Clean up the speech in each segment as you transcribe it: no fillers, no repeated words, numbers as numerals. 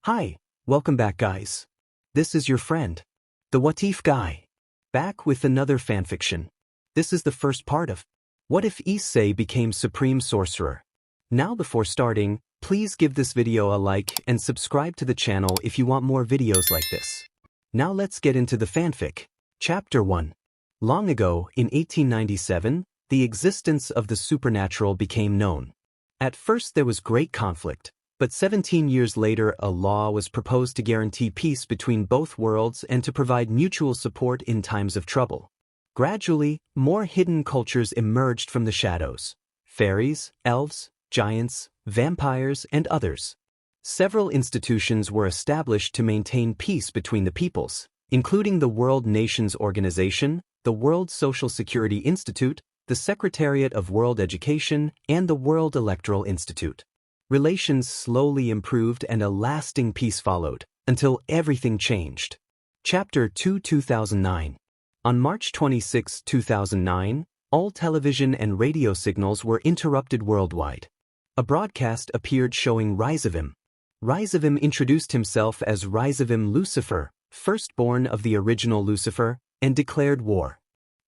Hi, welcome back guys. This is your friend, the What If guy, back with another fanfiction. This is the first part of What If Issei became Supreme Sorcerer. Now before starting, please give this video a like and subscribe to the channel if you want more videos like this. Now let's get into the fanfic. Chapter 1. Long ago, in 1897, the existence of the supernatural became known. At first there was great conflict. But 17 years later, a law was proposed to guarantee peace between both worlds and to provide mutual support in times of trouble. Gradually, more hidden cultures emerged from the shadows: fairies, elves, giants, vampires, and others. Several institutions were established to maintain peace between the peoples, including the World Nations Organization, the World Social Security Institute, the Secretariat of World Education, and the World Electoral Institute. Relations slowly improved and a lasting peace followed, until everything changed. Chapter 2 2009. On March 26, 2009, all television and radio signals were interrupted worldwide. A broadcast appeared showing Rizavim. Rizavim introduced himself as Rizavim Lucifer, firstborn of the original Lucifer, and declared war.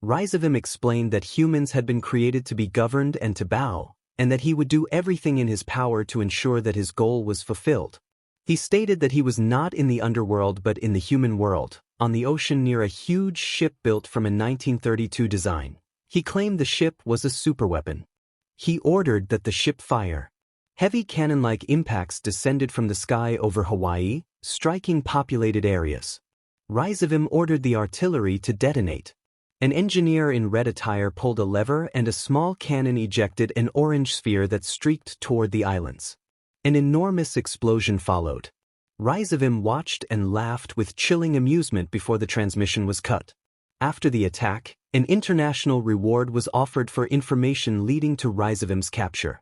Rizavim explained that humans had been created to be governed and to bow, and that he would do everything in his power to ensure that his goal was fulfilled. He stated that he was not in the underworld but in the human world, on the ocean near a huge ship built from a 1932 design. He claimed the ship was a superweapon. He ordered that the ship fire. Heavy cannon-like impacts descended from the sky over Hawaii, striking populated areas. Rizavim ordered the artillery to detonate. An engineer in red attire pulled a lever and a small cannon ejected an orange sphere that streaked toward the islands. An enormous explosion followed. Rizavim watched and laughed with chilling amusement before the transmission was cut. After the attack, an international reward was offered for information leading to Rizavim's capture.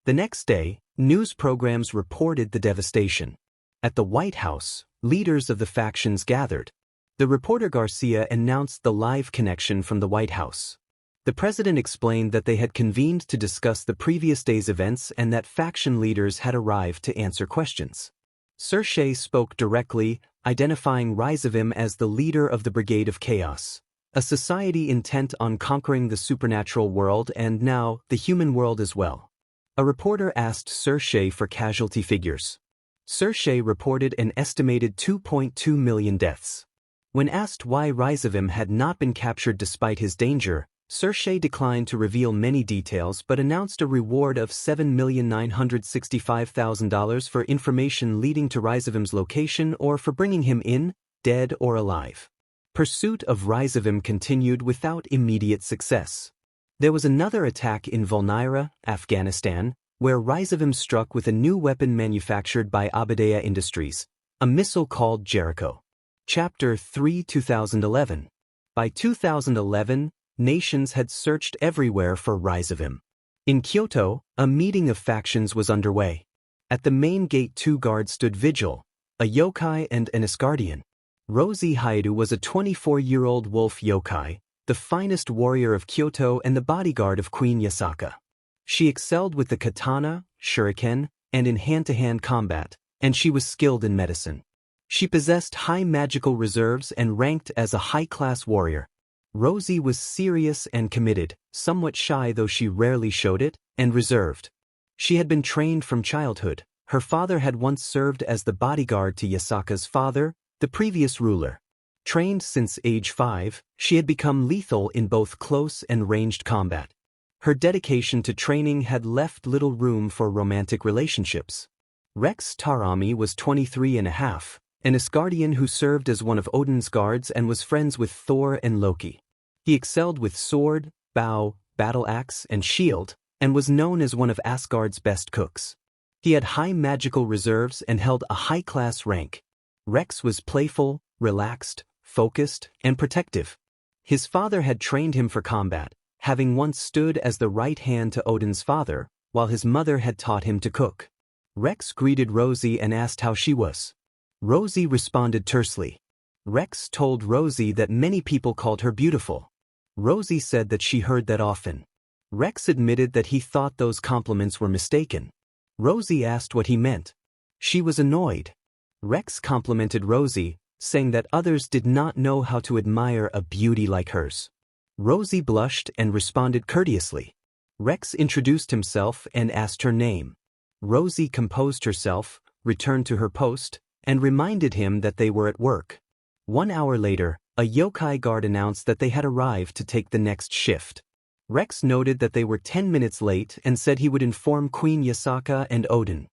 The next day, news programs reported the devastation. At the White House, leaders of the factions gathered. The reporter Garcia announced the live connection from the White House. The president explained that they had convened to discuss the previous day's events and that faction leaders had arrived to answer questions. Sorcerer spoke directly, identifying Rizavim as the leader of the Brigade of Chaos, a society intent on conquering the supernatural world and now the human world as well. A reporter asked Sorcerer for casualty figures. Sorcerer reported an estimated 2.2 million deaths. When asked why Rizavim had not been captured despite his danger, Sorcerer declined to reveal many details but announced a reward of $7,965,000 for information leading to Rizavim's location or for bringing him in, dead or alive. Pursuit of Rizavim continued without immediate success. There was another attack in Volnyra, Afghanistan, where Rizavim struck with a new weapon manufactured by Abadea Industries, a missile called Jericho. Chapter 3 2011. By 2011, nations had searched everywhere for Rizavim. In Kyoto, a meeting of factions was underway. At the main gate 2 guards stood vigil, a yokai and an Asgardian. Rosie Haidu was a 24-year-old wolf yokai, the finest warrior of Kyoto and the bodyguard of Queen Yasaka. She excelled with the katana, shuriken, and in hand-to-hand combat, and she was skilled in medicine. She possessed high magical reserves and ranked as a high-class warrior. Rosie was serious and committed, somewhat shy though she rarely showed it, and reserved. She had been trained from childhood. Her father had once served as the bodyguard to Yasaka's father, the previous ruler. Trained since age 5, she had become lethal in both close and ranged combat. Her dedication to training had left little room for romantic relationships. Rex Tarami was 23 and a half. An Asgardian who served as one of Odin's guards and was friends with Thor and Loki. He excelled with sword, bow, battle axe, and shield, and was known as one of Asgard's best cooks. He had high magical reserves and held a high-class rank. Rex was playful, relaxed, focused, and protective. His father had trained him for combat, having once stood as the right hand to Odin's father, while his mother had taught him to cook. Rex greeted Rosie and asked how she was. Rosie responded tersely. Rex told Rosie that many people called her beautiful. Rosie said that she heard that often. Rex admitted that he thought those compliments were mistaken. Rosie asked what he meant. She was annoyed. Rex complimented Rosie, saying that others did not know how to admire a beauty like hers. Rosie blushed and responded courteously. Rex introduced himself and asked her name. Rosie composed herself, returned to her post, and reminded him that they were at work. 1 hour later, a yokai guard announced that they had arrived to take the next shift. Rex noted that they were 10 minutes late and said he would inform Queen Yasaka and Odin.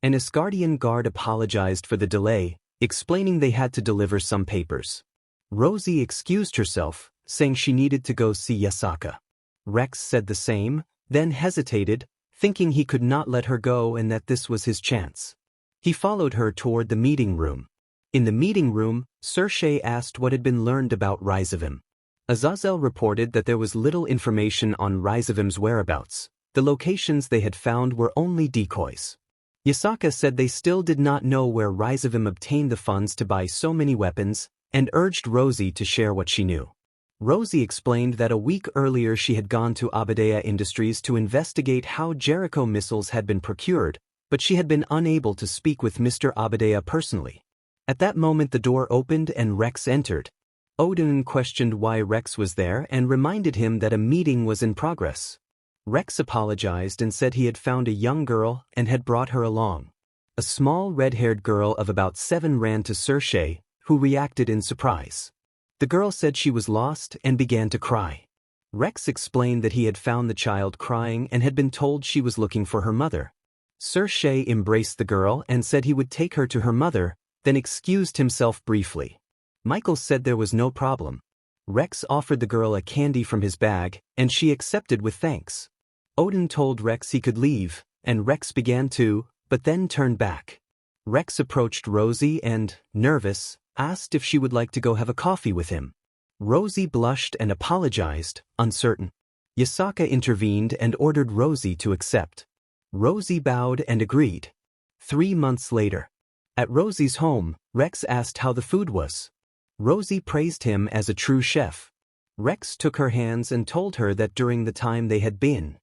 An Asgardian guard apologized for the delay, explaining they had to deliver some papers. Rosie excused herself, saying she needed to go see Yasaka. Rex said the same, then hesitated, thinking he could not let her go and that this was his chance. He followed her toward the meeting room. In the meeting room, Sorcerer asked what had been learned about Ryzavim. Azazel reported that there was little information on Ryzavim's whereabouts. The locations they had found were only decoys. Yasaka said they still did not know where Ryzavim obtained the funds to buy so many weapons, and urged Rosie to share what she knew. Rosie explained that a week earlier she had gone to Abadea Industries to investigate how Jericho missiles had been procured, but she had been unable to speak with Mr. Abadea personally. At that moment the door opened and Rex entered. Odin questioned why Rex was there and reminded him that a meeting was in progress. Rex apologized and said he had found a young girl and had brought her along. A small red-haired girl of about 7 ran to Sorcerer, who reacted in surprise. The girl said she was lost and began to cry. Rex explained that he had found the child crying and had been told she was looking for her mother. Sorcerer embraced the girl and said he would take her to her mother, then excused himself briefly. Michael said there was no problem. Rex offered the girl a candy from his bag, and she accepted with thanks. Odin told Rex he could leave, and Rex began to, but then turned back. Rex approached Rosie and, nervous, asked if she would like to go have a coffee with him. Rosie blushed and apologized, uncertain. Yasaka intervened and ordered Rosie to accept. Rosie bowed and agreed. 3 months later. At Rosie's home, Rex asked how the food was. Rosie praised him as a true chef. Rex took her hands and told her that during the time they had been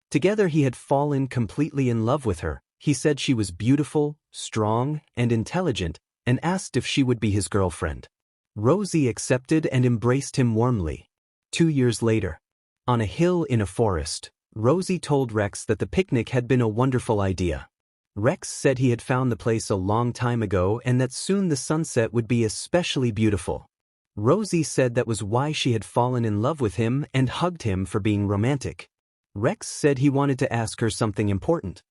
together he had fallen completely in love with her. He said she was beautiful, strong, and intelligent, and asked if she would be his girlfriend. Rosie accepted and embraced him warmly. 2 years later. On a hill in a forest, Rosie told Rex that the picnic had been a wonderful idea. Rex said he had found the place a long time ago and that soon the sunset would be especially beautiful. Rosie said that was why she had fallen in love with him and hugged him for being romantic. Rex said he wanted to ask her something important.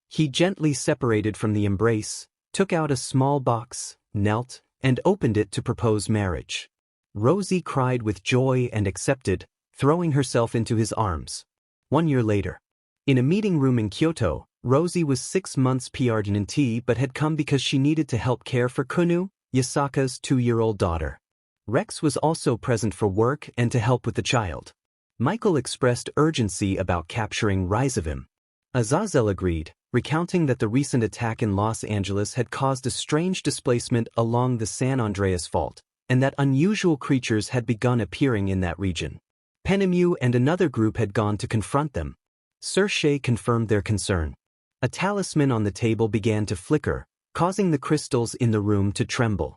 He gently separated from the embrace, took out a small box, knelt, and opened it to propose marriage. Rosie cried with joy and accepted, throwing herself into his arms. 1 year later. In a meeting room in Kyoto, Rosie was 6 months pregnant but had come because she needed to help care for Kunu, Yasaka's 2-year-old daughter. Rex was also present for work and to help with the child. Michael expressed urgency about capturing Ryzavim. Azazel agreed, recounting that the recent attack in Los Angeles had caused a strange displacement along the San Andreas Fault, and that unusual creatures had begun appearing in that region. Penemu and another group had gone to confront them. Sorcerer confirmed their concern. A talisman on the table began to flicker, causing the crystals in the room to tremble.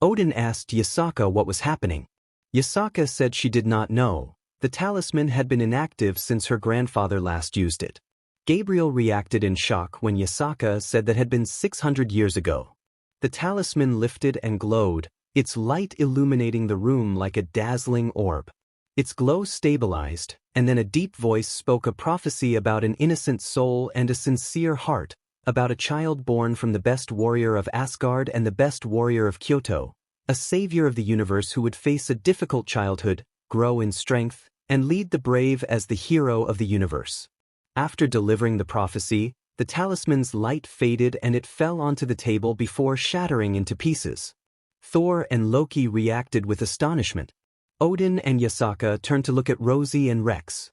Odin asked Yasaka what was happening. Yasaka said she did not know. The talisman had been inactive since her grandfather last used it. Gabriel reacted in shock when Yasaka said that had been 600 years ago. The talisman lifted and glowed, its light illuminating the room like a dazzling orb. Its glow stabilized, and then a deep voice spoke a prophecy about an innocent soul and a sincere heart, about a child born from the best warrior of Asgard and the best warrior of Kyoto, a savior of the universe who would face a difficult childhood, grow in strength, and lead the brave as the hero of the universe. After delivering the prophecy, the talisman's light faded and it fell onto the table before shattering into pieces. Thor and Loki reacted with astonishment. Odin and Yasaka turned to look at Rosie and Rex.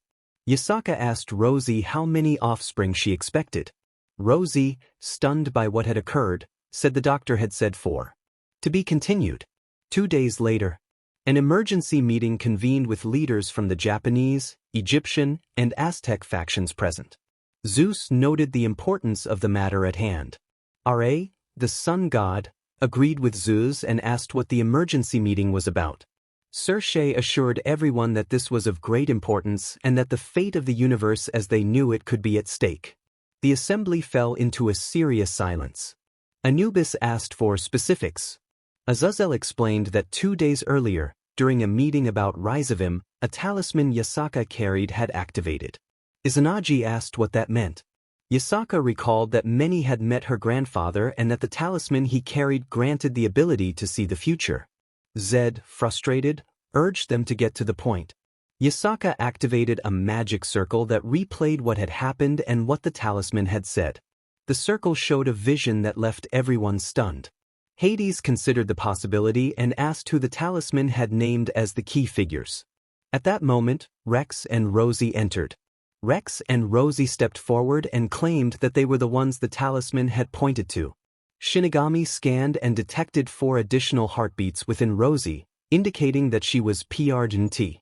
Yasaka asked Rosie how many offspring she expected. Rosie, stunned by what had occurred, said the doctor had said 4. To be continued. 2 days later. An emergency meeting convened with leaders from the Japanese, Egyptian, and Aztec factions present. Zeus noted the importance of the matter at hand. Ra, the sun god, agreed with Zeus and asked what the emergency meeting was about. Sorcerer assured everyone that this was of great importance and that the fate of the universe as they knew it could be at stake. The assembly fell into a serious silence. Anubis asked for specifics. Azazel explained that 2 days earlier, during a meeting about Rizavim, a talisman Yasaka carried had activated. Izanagi asked what that meant. Yasaka recalled that many had met her grandfather and that the talisman he carried granted the ability to see the future. Zed, frustrated, urged them to get to the point. Yasaka activated a magic circle that replayed what had happened and what the talisman had said. The circle showed a vision that left everyone stunned. Hades considered the possibility and asked who the talisman had named as the key figures. At that moment, Rex and Rosie entered. Rex and Rosie stepped forward and claimed that they were the ones the talisman had pointed to. Shinigami scanned and detected 4 additional heartbeats within Rosie, indicating that she was PRGNT.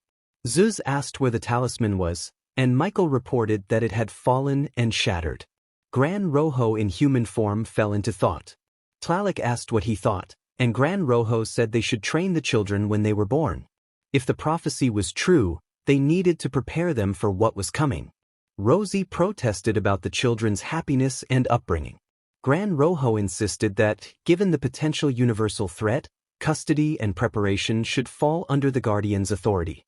Zeus asked where the talisman was, and Michael reported that it had fallen and shattered. Gran Rojo in human form fell into thought. Tlaloc asked what he thought, and Gran Rojo said they should train the children when they were born. If the prophecy was true, they needed to prepare them for what was coming. Rosie protested about the children's happiness and upbringing. Gran Rojo insisted that, given the potential universal threat, custody and preparation should fall under the Guardian's authority.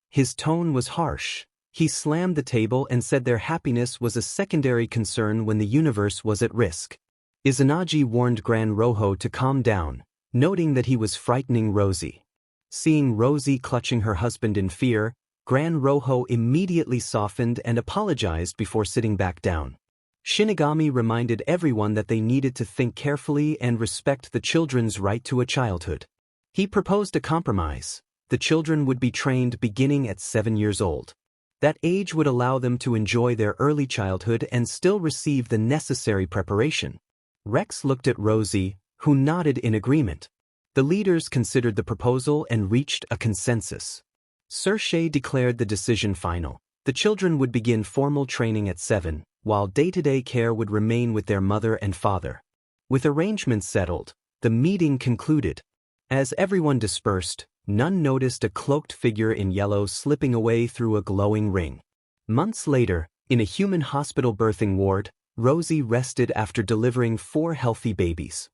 His tone was harsh. He slammed the table and said their happiness was a secondary concern when the universe was at risk. Izanagi warned Gran Rojo to calm down, noting that he was frightening Rosie. Seeing Rosie clutching her husband in fear, Gran Rojo immediately softened and apologized before sitting back down. Shinigami reminded everyone that they needed to think carefully and respect the children's right to a childhood. He proposed a compromise. The children would be trained beginning at 7 years old. That age would allow them to enjoy their early childhood and still receive the necessary preparation. Rex looked at Rosie, who nodded in agreement. The leaders considered the proposal and reached a consensus. Sorcerer declared the decision final. The children would begin formal training at 7, while day-to-day care would remain with their mother and father. With arrangements settled, the meeting concluded. As everyone dispersed, none noticed a cloaked figure in yellow slipping away through a glowing ring. Months later, in a human hospital birthing ward, Rosie rested after delivering 4 healthy babies.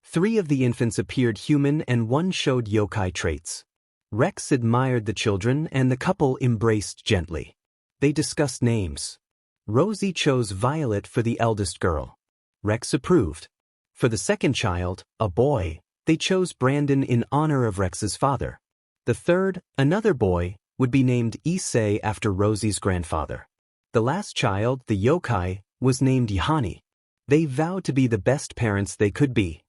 3 of the infants appeared human and 1 showed yokai traits. Rex admired the children and the couple embraced gently. They discussed names. Rosie chose Violet for the eldest girl. Rex approved. For the second child, a boy, they chose Brandon in honor of Rex's father. The third, another boy, would be named Issei after Rosie's grandfather. The last child, the yokai, was named Yahani. They vowed to be the best parents they could be.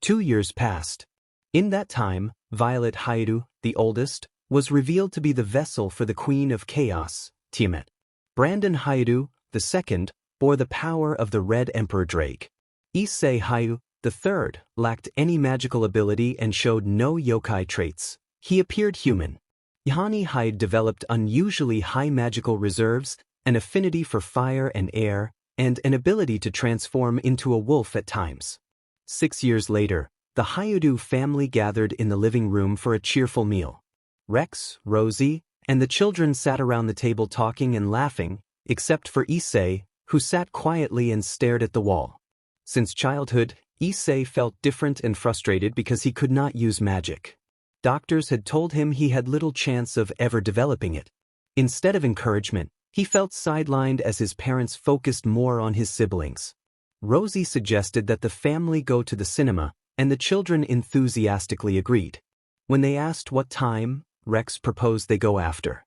2 years passed. In that time, Violet Haidu, the oldest, was revealed to be the vessel for the Queen of Chaos, Tiamat. Brandon Haidu, the second, bore the power of the Red Emperor Drake. Issei Haidu, the third, lacked any magical ability and showed no yokai traits. He appeared human. Yahani Haidu developed unusually high magical reserves, an affinity for fire and air, and an ability to transform into a wolf at times. 6 years later, the Haidu family gathered in the living room for a cheerful meal. Rex, Rosie, and the children sat around the table talking and laughing, except for Issei, who sat quietly and stared at the wall. Since childhood, Issei felt different and frustrated because he could not use magic. Doctors had told him he had little chance of ever developing it. Instead of encouragement, he felt sidelined as his parents focused more on his siblings. Rosie suggested that the family go to the cinema, and the children enthusiastically agreed. When they asked what time, Rex proposed they go after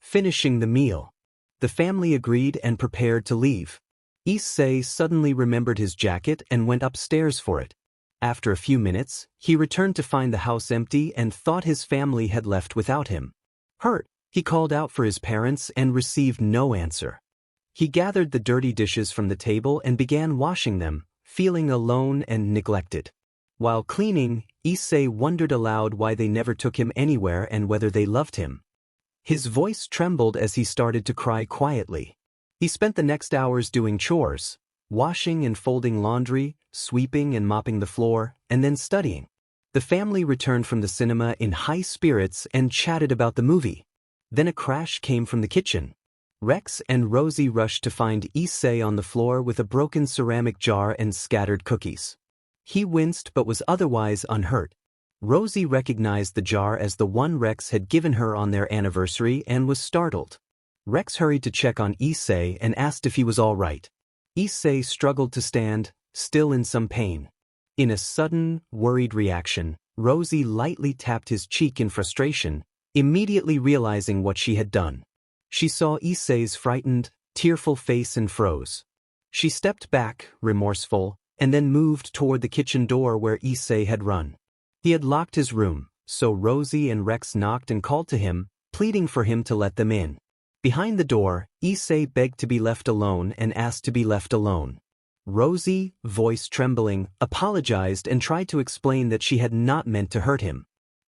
finishing the meal. The family agreed and prepared to leave. Issei suddenly remembered his jacket and went upstairs for it. After a few minutes, he returned to find the house empty and thought his family had left without him. Hurt, he called out for his parents and received no answer. He gathered the dirty dishes from the table and began washing them, feeling alone and neglected. While cleaning, Issei wondered aloud why they never took him anywhere and whether they loved him. His voice trembled as he started to cry quietly. He spent the next hours doing chores, washing and folding laundry, sweeping and mopping the floor, and then studying. The family returned from the cinema in high spirits and chatted about the movie. Then a crash came from the kitchen. Rex and Rosie rushed to find Issei on the floor with a broken ceramic jar and scattered cookies. He winced but was otherwise unhurt. Rosie recognized the jar as the one Rex had given her on their anniversary and was startled. Rex hurried to check on Issei and asked if he was all right. Issei struggled to stand, still in some pain. In a sudden, worried reaction, Rosie lightly tapped his cheek in frustration, immediately realizing what she had done. She saw Issei's frightened, tearful face and froze. She stepped back, remorseful, and then moved toward the kitchen door where Issei had run. He had locked his room, so Rosie and Rex knocked and called to him, pleading for him to let them in. Behind the door, Issei begged to be left alone and asked to be left alone. Rosie, voice trembling, apologized and tried to explain that she had not meant to hurt him.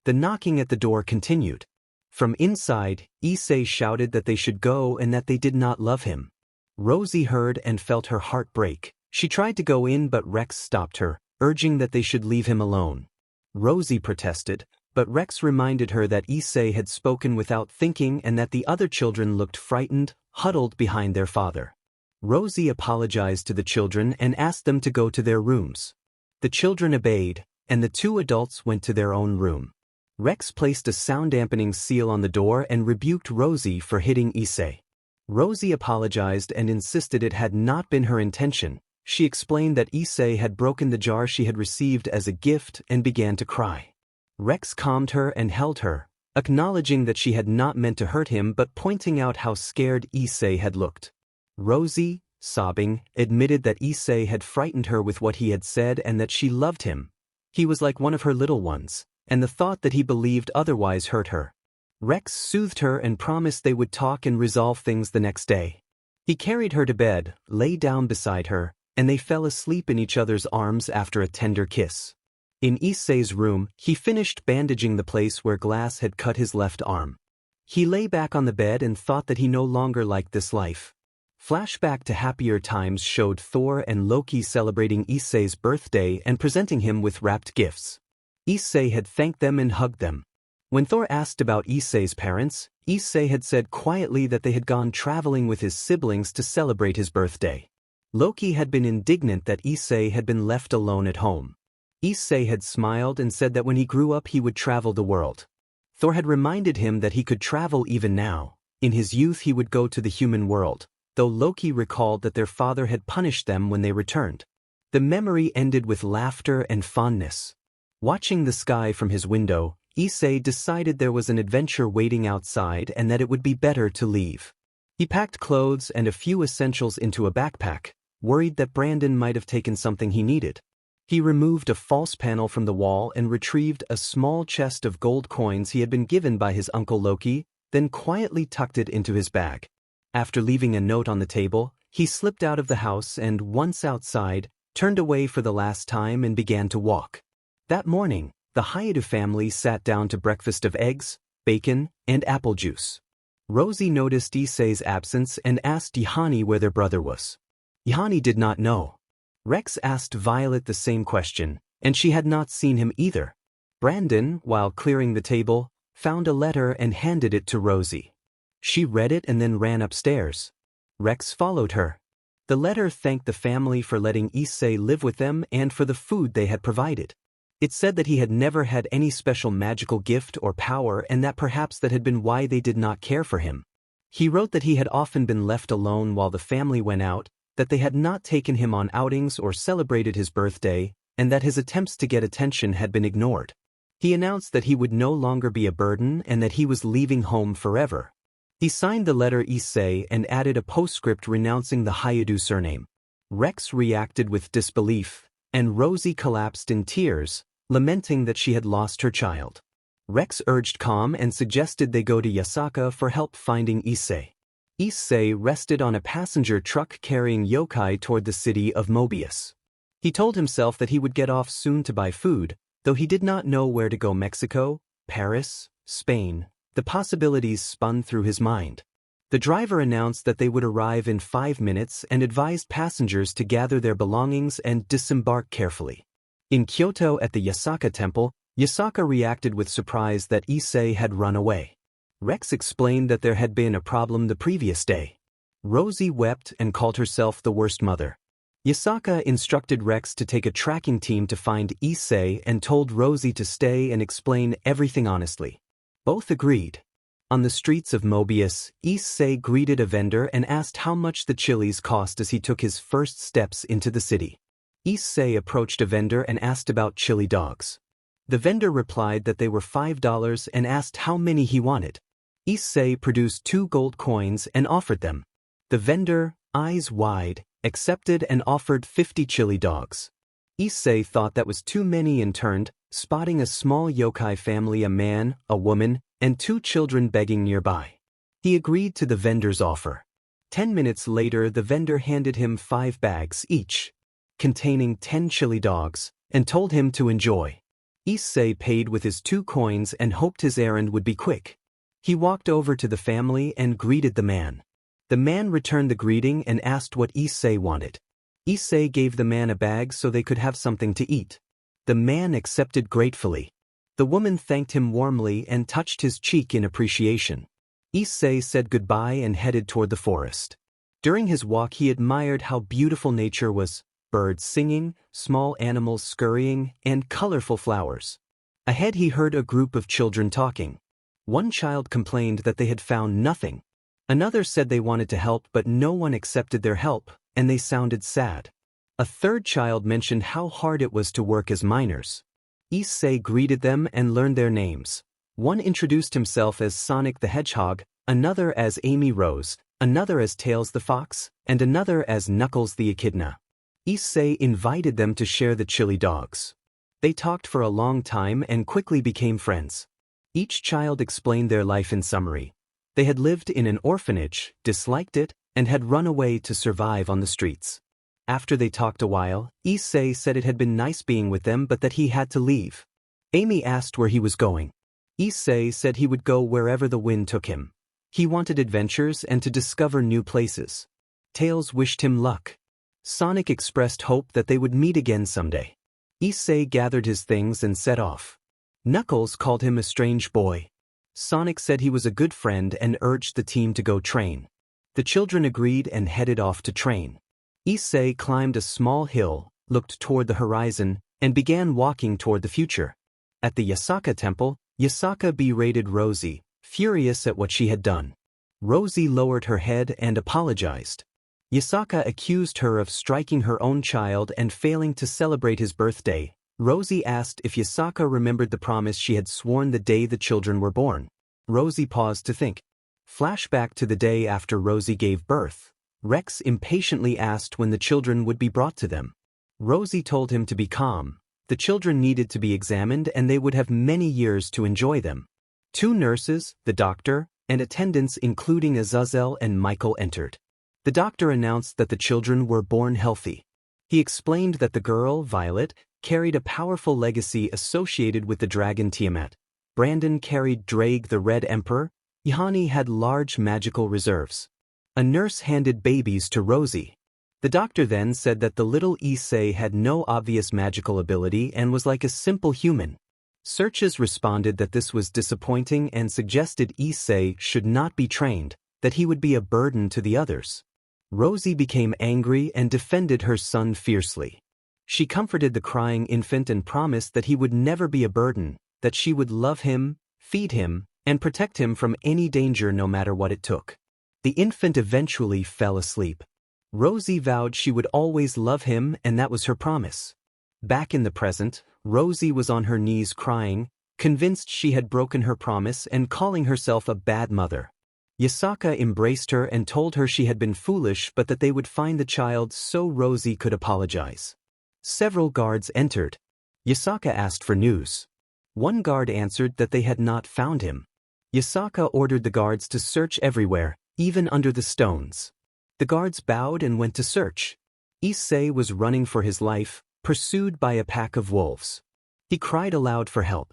The knocking at the door continued. From inside, Issei shouted that they should go and that they did not love him. Rosie heard and felt her heart break. She tried to go in but Rex stopped her, urging that they should leave him alone. Rosie protested, but Rex reminded her that Issei had spoken without thinking and that the other children looked frightened, huddled behind their father. Rosie apologized to the children and asked them to go to their rooms. The children obeyed, and the two adults went to their own room. Rex placed a sound-dampening seal on the door and rebuked Rosie for hitting Issei. Rosie apologized and insisted it had not been her intention. She explained that Issei had broken the jar she had received as a gift and began to cry. Rex calmed her and held her, acknowledging that she had not meant to hurt him but pointing out how scared Issei had looked. Rosie, sobbing, admitted that Issei had frightened her with what he had said and that she loved him. He was like one of her little ones, and the thought that he believed otherwise hurt her. Rex soothed her and promised they would talk and resolve things the next day. He carried her to bed, lay down beside her, and they fell asleep in each other's arms after a tender kiss. In Issei's room, he finished bandaging the place where glass had cut his left arm. He lay back on the bed and thought that he no longer liked this life. Flashback to happier times showed Thor and Loki celebrating Issei's birthday and presenting him with wrapped gifts. Issei had thanked them and hugged them. When Thor asked about Issei's parents, Issei had said quietly that they had gone traveling with his siblings to celebrate his birthday. Loki had been indignant that Issei had been left alone at home. Issei had smiled and said that when he grew up he would travel the world. Thor had reminded him that he could travel even now. In his youth he would go to the human world, though Loki recalled that their father had punished them when they returned. The memory ended with laughter and fondness. Watching the sky from his window, Issei decided there was an adventure waiting outside and that it would be better to leave. He packed clothes and a few essentials into a backpack, worried that Brandon might have taken something he needed. He removed a false panel from the wall and retrieved a small chest of gold coins he had been given by his uncle Loki, then quietly tucked it into his bag. After leaving a note on the table, he slipped out of the house and, once outside, turned away for the last time and began to walk. That morning, the Hayadu family sat down to breakfast of eggs, bacon, and apple juice. Rosie noticed Issei's absence and asked Yahani where their brother was. Yahani did not know. Rex asked Violet the same question, and she had not seen him either. Brandon, while clearing the table, found a letter and handed it to Rosie. She read it and then ran upstairs. Rex followed her. The letter thanked the family for letting Issei live with them and for the food they had provided. It said that he had never had any special magical gift or power and that perhaps that had been why they did not care for him. He wrote that he had often been left alone while the family went out, that they had not taken him on outings or celebrated his birthday, and that his attempts to get attention had been ignored. He announced that he would no longer be a burden and that he was leaving home forever. He signed the letter Issei and added a postscript renouncing the Hayadu surname. Rex reacted with disbelief, and Rosie collapsed in tears, lamenting that she had lost her child. Rex urged calm and suggested they go to Yasaka for help finding Issei. Issei rested on a passenger truck carrying yokai toward the city of Mobius. He told himself that he would get off soon to buy food, though he did not know where to go. Mexico, Paris, Spain, the possibilities spun through his mind. The driver announced that they would arrive in 5 minutes and advised passengers to gather their belongings and disembark carefully. In Kyoto at the Yasaka temple, Yasaka reacted with surprise that Issei had run away. Rex explained that there had been a problem the previous day. Rosie wept and called herself the worst mother. Yasaka instructed Rex to take a tracking team to find Issei and told Rosie to stay and explain everything honestly. Both agreed. On the streets of Mobius, Issei greeted a vendor and asked how much the chilies cost as he took his first steps into the city. Issei approached a vendor and asked about chili dogs. The vendor replied that they were $5 and asked how many he wanted. Issei produced 2 gold coins and offered them. The vendor, eyes wide, accepted and offered 50 chili dogs. Issei thought that was too many and turned, spotting a small yokai family, a man, a woman, and 2 children begging nearby. He agreed to the vendor's offer. 10 minutes later, the vendor handed him 5 bags each, containing 10 chili dogs, and told him to enjoy. Issei paid with his 2 coins and hoped his errand would be quick. He walked over to the family and greeted the man. The man returned the greeting and asked what Issei wanted. Issei gave the man a bag so they could have something to eat. The man accepted gratefully. The woman thanked him warmly and touched his cheek in appreciation. Issei said goodbye and headed toward the forest. During his walk he admired how beautiful nature was, birds singing, small animals scurrying, and colorful flowers. Ahead he heard a group of children talking. One child complained that they had found nothing. Another said they wanted to help but no one accepted their help, and they sounded sad. A third child mentioned how hard it was to work as miners. Issei greeted them and learned their names. One introduced himself as Sonic the Hedgehog, another as Amy Rose, another as Tails the Fox, and another as Knuckles the Echidna. Issei invited them to share the chili dogs. They talked for a long time and quickly became friends. Each child explained their life in summary. They had lived in an orphanage, disliked it, and had run away to survive on the streets. After they talked a while, Issei said it had been nice being with them but that he had to leave. Amy asked where he was going. Issei said he would go wherever the wind took him. He wanted adventures and to discover new places. Tails wished him luck. Sonic expressed hope that they would meet again someday. Issei gathered his things and set off. Knuckles called him a strange boy. Sonic said he was a good friend and urged the team to go train. The children agreed and headed off to train. Issei climbed a small hill, looked toward the horizon, and began walking toward the future. At the Yasaka temple, Yasaka berated Rosie, furious at what she had done. Rosie lowered her head and apologized. Yasaka accused her of striking her own child and failing to celebrate his birthday. Rosie asked if Yasaka remembered the promise she had sworn the day the children were born. Rosie paused to think. Flashback to the day after Rosie gave birth. Rex impatiently asked when the children would be brought to them. Rosie told him to be calm. The children needed to be examined and they would have many years to enjoy them. 2 nurses, the doctor, and attendants including Azazel and Michael entered. The doctor announced that the children were born healthy. He explained that the girl, Violet, carried a powerful legacy associated with the dragon Tiamat. Brandon carried Drake the Red Emperor. Yohani had large magical reserves. A nurse handed babies to Rosie. The doctor then said that the little Issei had no obvious magical ability and was like a simple human. Searches responded that this was disappointing and suggested Issei should not be trained, that he would be a burden to the others. Rosie became angry and defended her son fiercely. She comforted the crying infant and promised that he would never be a burden, that she would love him, feed him, and protect him from any danger no matter what it took. The infant eventually fell asleep. Rosie vowed she would always love him and that was her promise. Back in the present, Rosie was on her knees crying, convinced she had broken her promise and calling herself a bad mother. Yasaka embraced her and told her she had been foolish but that they would find the child so Rosie could apologize. Several guards entered. Yasaka asked for news. One guard answered that they had not found him. Yasaka ordered the guards to search everywhere, even under the stones. The guards bowed and went to search. Issei was running for his life, pursued by a pack of wolves. He cried aloud for help.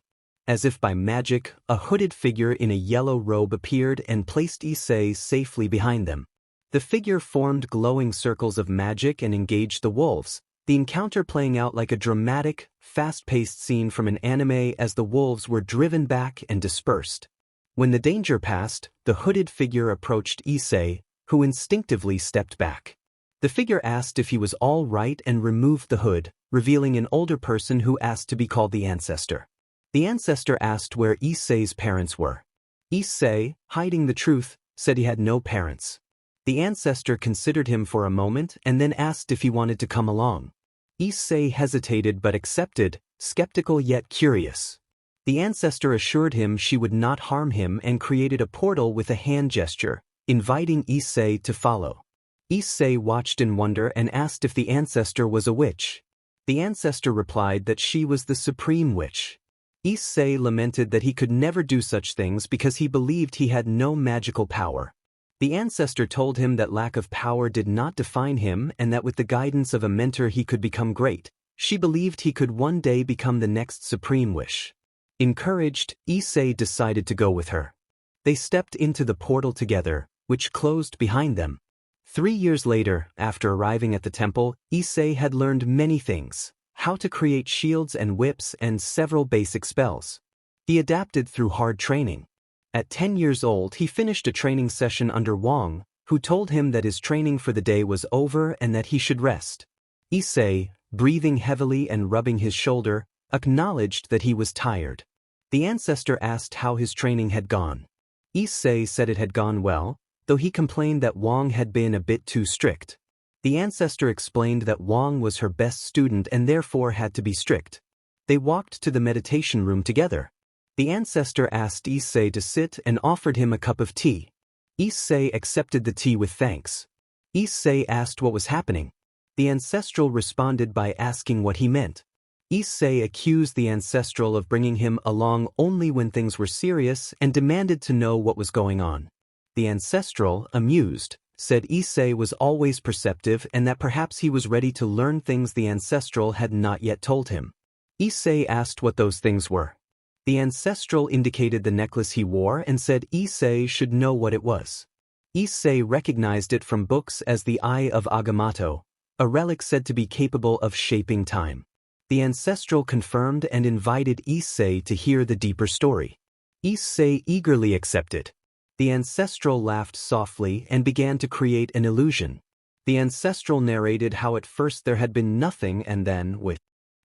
As if by magic, a hooded figure in a yellow robe appeared and placed Issei safely behind them. The figure formed glowing circles of magic and engaged the wolves, the encounter playing out like a dramatic, fast-paced scene from an anime as the wolves were driven back and dispersed. When the danger passed, the hooded figure approached Issei, who instinctively stepped back. The figure asked if he was all right and removed the hood, revealing an older person who asked to be called the ancestor. The ancestor asked where Issei's parents were. Issei, hiding the truth, said he had no parents. The ancestor considered him for a moment and then asked if he wanted to come along. Issei hesitated but accepted, skeptical yet curious. The ancestor assured him she would not harm him and created a portal with a hand gesture, inviting Issei to follow. Issei watched in wonder and asked if the ancestor was a witch. The ancestor replied that she was the supreme witch. Issei lamented that he could never do such things because he believed he had no magical power. The ancestor told him that lack of power did not define him and that with the guidance of a mentor he could become great. She believed he could one day become the next supreme wish. Encouraged, Issei decided to go with her. They stepped into the portal together, which closed behind them. 3 years later, after arriving at the temple, Issei had learned many things: how to create shields and whips and several basic spells. He adapted through hard training. At 10 years old, he finished a training session under Wang, who told him that his training for the day was over and that he should rest. Issei, breathing heavily and rubbing his shoulder, acknowledged that he was tired. The ancestor asked how his training had gone. Issei said it had gone well, though he complained that Wang had been a bit too strict. The ancestor explained that Wang was her best student and therefore had to be strict. They walked to the meditation room together. The ancestor asked Issei to sit and offered him a cup of tea. Issei accepted the tea with thanks. Issei asked what was happening. The ancestral responded by asking what he meant. Issei accused the ancestral of bringing him along only when things were serious and demanded to know what was going on. The ancestral, amused, said Issei was always perceptive and that perhaps he was ready to learn things the ancestral had not yet told him. Issei asked what those things were. The ancestral indicated the necklace he wore and said Issei should know what it was. Issei recognized it from books as the Eye of Agamotto, a relic said to be capable of shaping time. The ancestral confirmed and invited Issei to hear the deeper story. Issei eagerly accepted. The ancestral laughed softly and began to create an illusion. The ancestral narrated how at first there had been nothing and then, with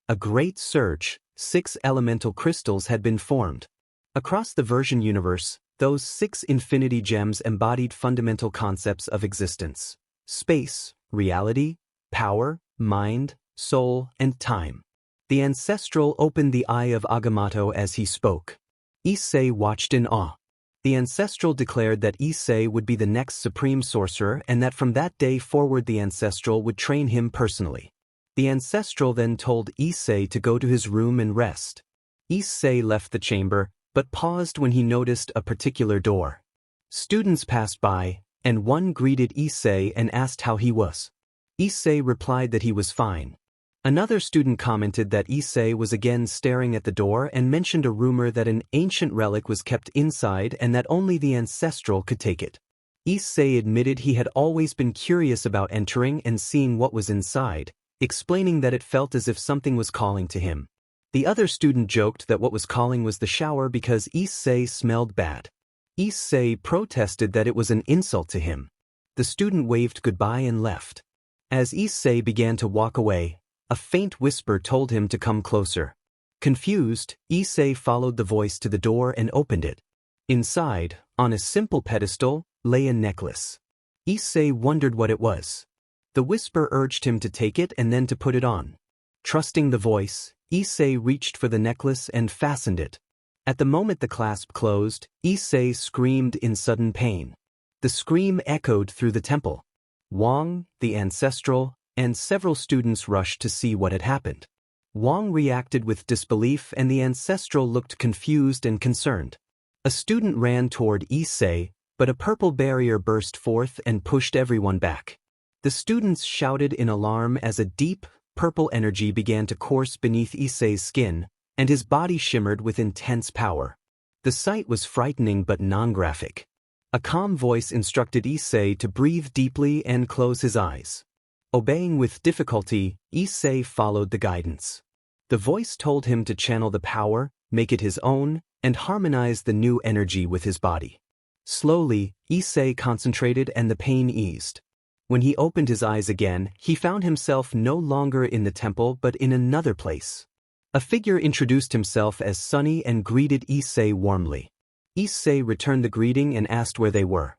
a great surge, 6 elemental crystals had been formed. Across the version universe, those 6 infinity gems embodied fundamental concepts of existence: space, reality, power, mind, soul, and time. The ancestral opened the Eye of Agamotto as he spoke. Issei watched in awe. The ancestral declared that Issei would be the next supreme sorcerer and that from that day forward the ancestral would train him personally. The ancestral then told Issei to go to his room and rest. Issei left the chamber, but paused when he noticed a particular door. Students passed by, and one greeted Issei and asked how he was. Issei replied that he was fine. Another student commented that Issei was again staring at the door and mentioned a rumor that an ancient relic was kept inside and that only the ancestral could take it. Issei admitted he had always been curious about entering and seeing what was inside, explaining that it felt as if something was calling to him. The other student joked that what was calling was the shower because Issei smelled bad. Issei protested that it was an insult to him. The student waved goodbye and left. As Issei began to walk away, a faint whisper told him to come closer. Confused, Issei followed the voice to the door and opened it. Inside, on a simple pedestal, lay a necklace. Issei wondered what it was. The whisper urged him to take it and then to put it on. Trusting the voice, Issei reached for the necklace and fastened it. At the moment the clasp closed, Issei screamed in sudden pain. The scream echoed through the temple. Wang, the ancestral, and several students rushed to see what had happened. Wang reacted with disbelief and the ancestral looked confused and concerned. A student ran toward Issei, but a purple barrier burst forth and pushed everyone back. The students shouted in alarm as a deep, purple energy began to course beneath Issei's skin, and his body shimmered with intense power. The sight was frightening but non-graphic. A calm voice instructed Issei to breathe deeply and close his eyes. Obeying with difficulty, Issei followed the guidance. The voice told him to channel the power, make it his own, and harmonize the new energy with his body. Slowly, Issei concentrated and the pain eased. When he opened his eyes again, he found himself no longer in the temple but in another place. A figure introduced himself as Sunny and greeted Issei warmly. Issei returned the greeting and asked where they were.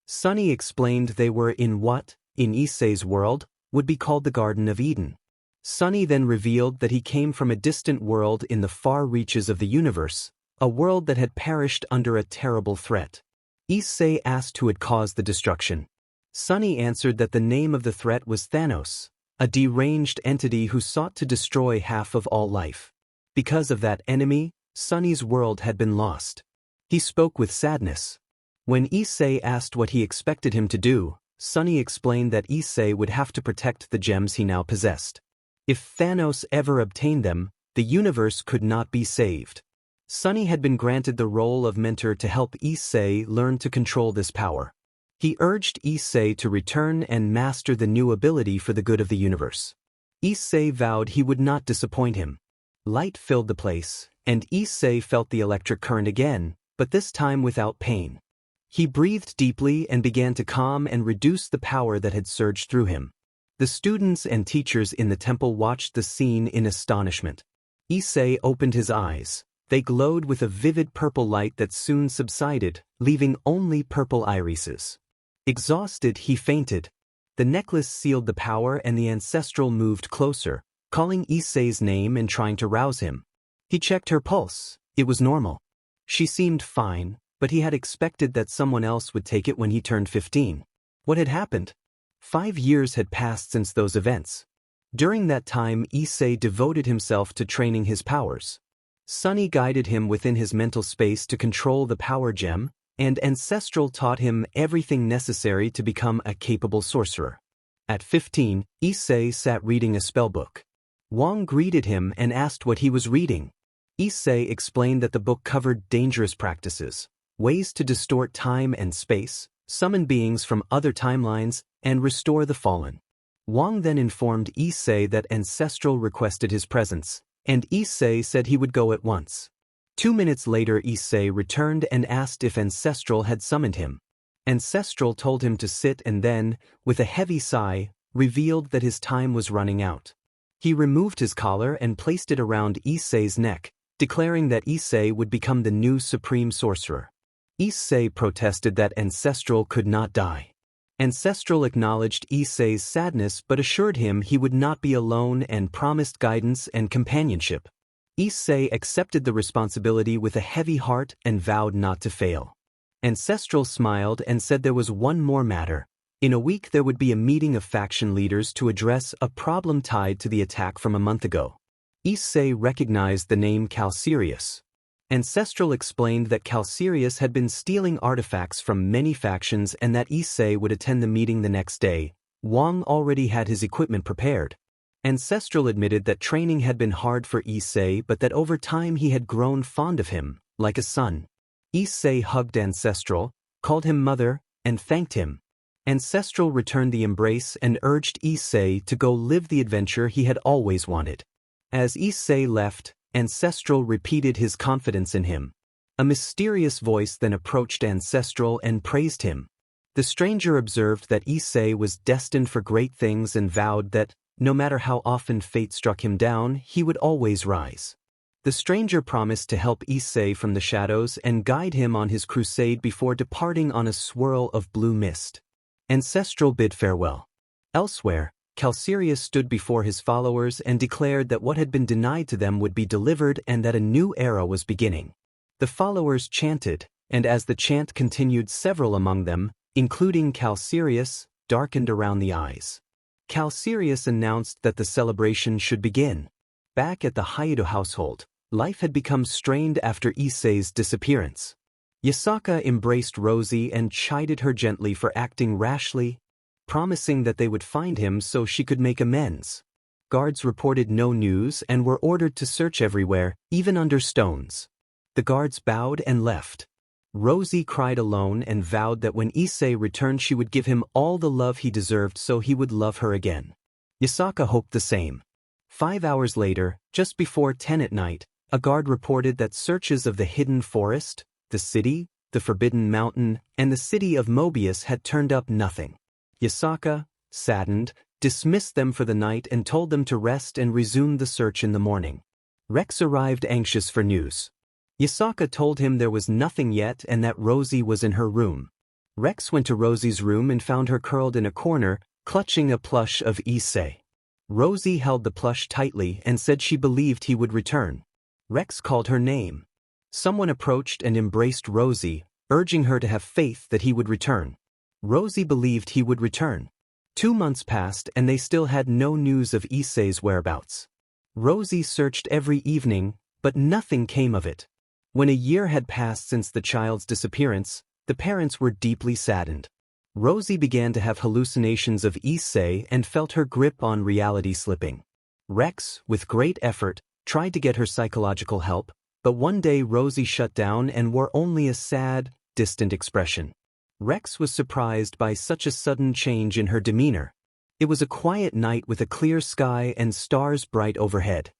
Sunny explained they were in what, in Issei's world, would be called the Garden of Eden. Sunny then revealed that he came from a distant world in the far reaches of the universe, a world that had perished under a terrible threat. Issei asked who had caused the destruction. Sunny answered that the name of the threat was Thanos, a deranged entity who sought to destroy half of all life. Because of that enemy, Sunny's world had been lost. He spoke with sadness. When Issei asked what he expected him to do, Sunny explained that Issei would have to protect the gems he now possessed. If Thanos ever obtained them, the universe could not be saved. Sunny had been granted the role of mentor to help Issei learn to control this power. He urged Issei to return and master the new ability for the good of the universe. Issei vowed he would not disappoint him. Light filled the place, and Issei felt the electric current again, but this time without pain. He breathed deeply and began to calm and reduce the power that had surged through him. The students and teachers in the temple watched the scene in astonishment. Issei opened his eyes. They glowed with a vivid purple light that soon subsided, leaving only purple irises. Exhausted, he fainted. The necklace sealed the power and the ancestral moved closer, calling Issei's name and trying to rouse him. He checked her pulse. It was normal. She seemed fine, but he had expected that someone else would take it when he turned 15. What had happened? 5 years had passed since those events. During that time, Issei devoted himself to training his powers. Sunny guided him within his mental space to control the power gem, and Ancestral taught him everything necessary to become a capable sorcerer. At 15, Issei sat reading a spellbook. Wang greeted him and asked what he was reading. Issei explained that the book covered dangerous practices, ways to distort time and space, summon beings from other timelines, and restore the fallen. Wang then informed Issei that Ancestral requested his presence, and Issei said he would go at once. 2 minutes later, Issei returned and asked if Ancestral had summoned him. Ancestral told him to sit and then, with a heavy sigh, revealed that his time was running out. He removed his collar and placed it around Issei's neck, declaring that Issei would become the new supreme sorcerer. Issei protested that Ancestral could not die. Ancestral acknowledged Issei's sadness but assured him he would not be alone and promised guidance and companionship. Issei accepted the responsibility with a heavy heart and vowed not to fail. Ancestral smiled and said there was one more matter. In a week there would be a meeting of faction leaders to address a problem tied to the attack from a month ago. Issei recognized the name Calcirius. Ancestral explained that Calcirius had been stealing artifacts from many factions and that Issei would attend the meeting the next day. Wang already had his equipment prepared. Ancestral admitted that training had been hard for Issei but that over time he had grown fond of him, like a son. Issei hugged Ancestral, called him mother, and thanked him. Ancestral returned the embrace and urged Issei to go live the adventure he had always wanted. As Issei left, Ancestral repeated his confidence in him. A mysterious voice then approached Ancestral and praised him. The stranger observed that Issei was destined for great things and vowed that, no matter how often fate struck him down, he would always rise. The stranger promised to help Issei from the shadows and guide him on his crusade before departing on a swirl of blue mist. Ancestral bid farewell. Elsewhere, Calcirius stood before his followers and declared that what had been denied to them would be delivered and that a new era was beginning. The followers chanted, and as the chant continued, several among them, including Calcirius, darkened around the eyes. Calcirius announced that the celebration should begin. Back at the Hayato household, life had become strained after Issei's disappearance. Yasaka embraced Rosie and chided her gently for acting rashly, promising that they would find him so she could make amends. guards reported no news and were ordered to search everywhere, even under stones. The guards bowed and left. Rosie cried alone and vowed that when Issei returned she would give him all the love he deserved so he would love her again. Yasaka hoped the same. 5 hours later, just before 10 at night, a guard reported that searches of the hidden forest, the city, the Forbidden Mountain, and the city of Mobius had turned up nothing. Yasaka, saddened, dismissed them for the night and told them to rest and resume the search in the morning. Rex arrived anxious for news. Yasaka told him there was nothing yet and that Rosie was in her room. Rex went to Rosie's room and found her curled in a corner, clutching a plush of Issei. Rosie held the plush tightly and said she believed he would return. Rex called her name. Someone approached and embraced Rosie, urging her to have faith that he would return. Rosie believed he would return. 2 months passed and they still had no news of Issei's whereabouts. Rosie searched every evening, but nothing came of it. When a year had passed since the child's disappearance, the parents were deeply saddened. Rosie began to have hallucinations of Issei and felt her grip on reality slipping. Rex, with great effort, tried to get her psychological help, but one day Rosie shut down and wore only a sad, distant expression. Rex was surprised by such a sudden change in her demeanor. It was a quiet night with a clear sky and stars bright overhead.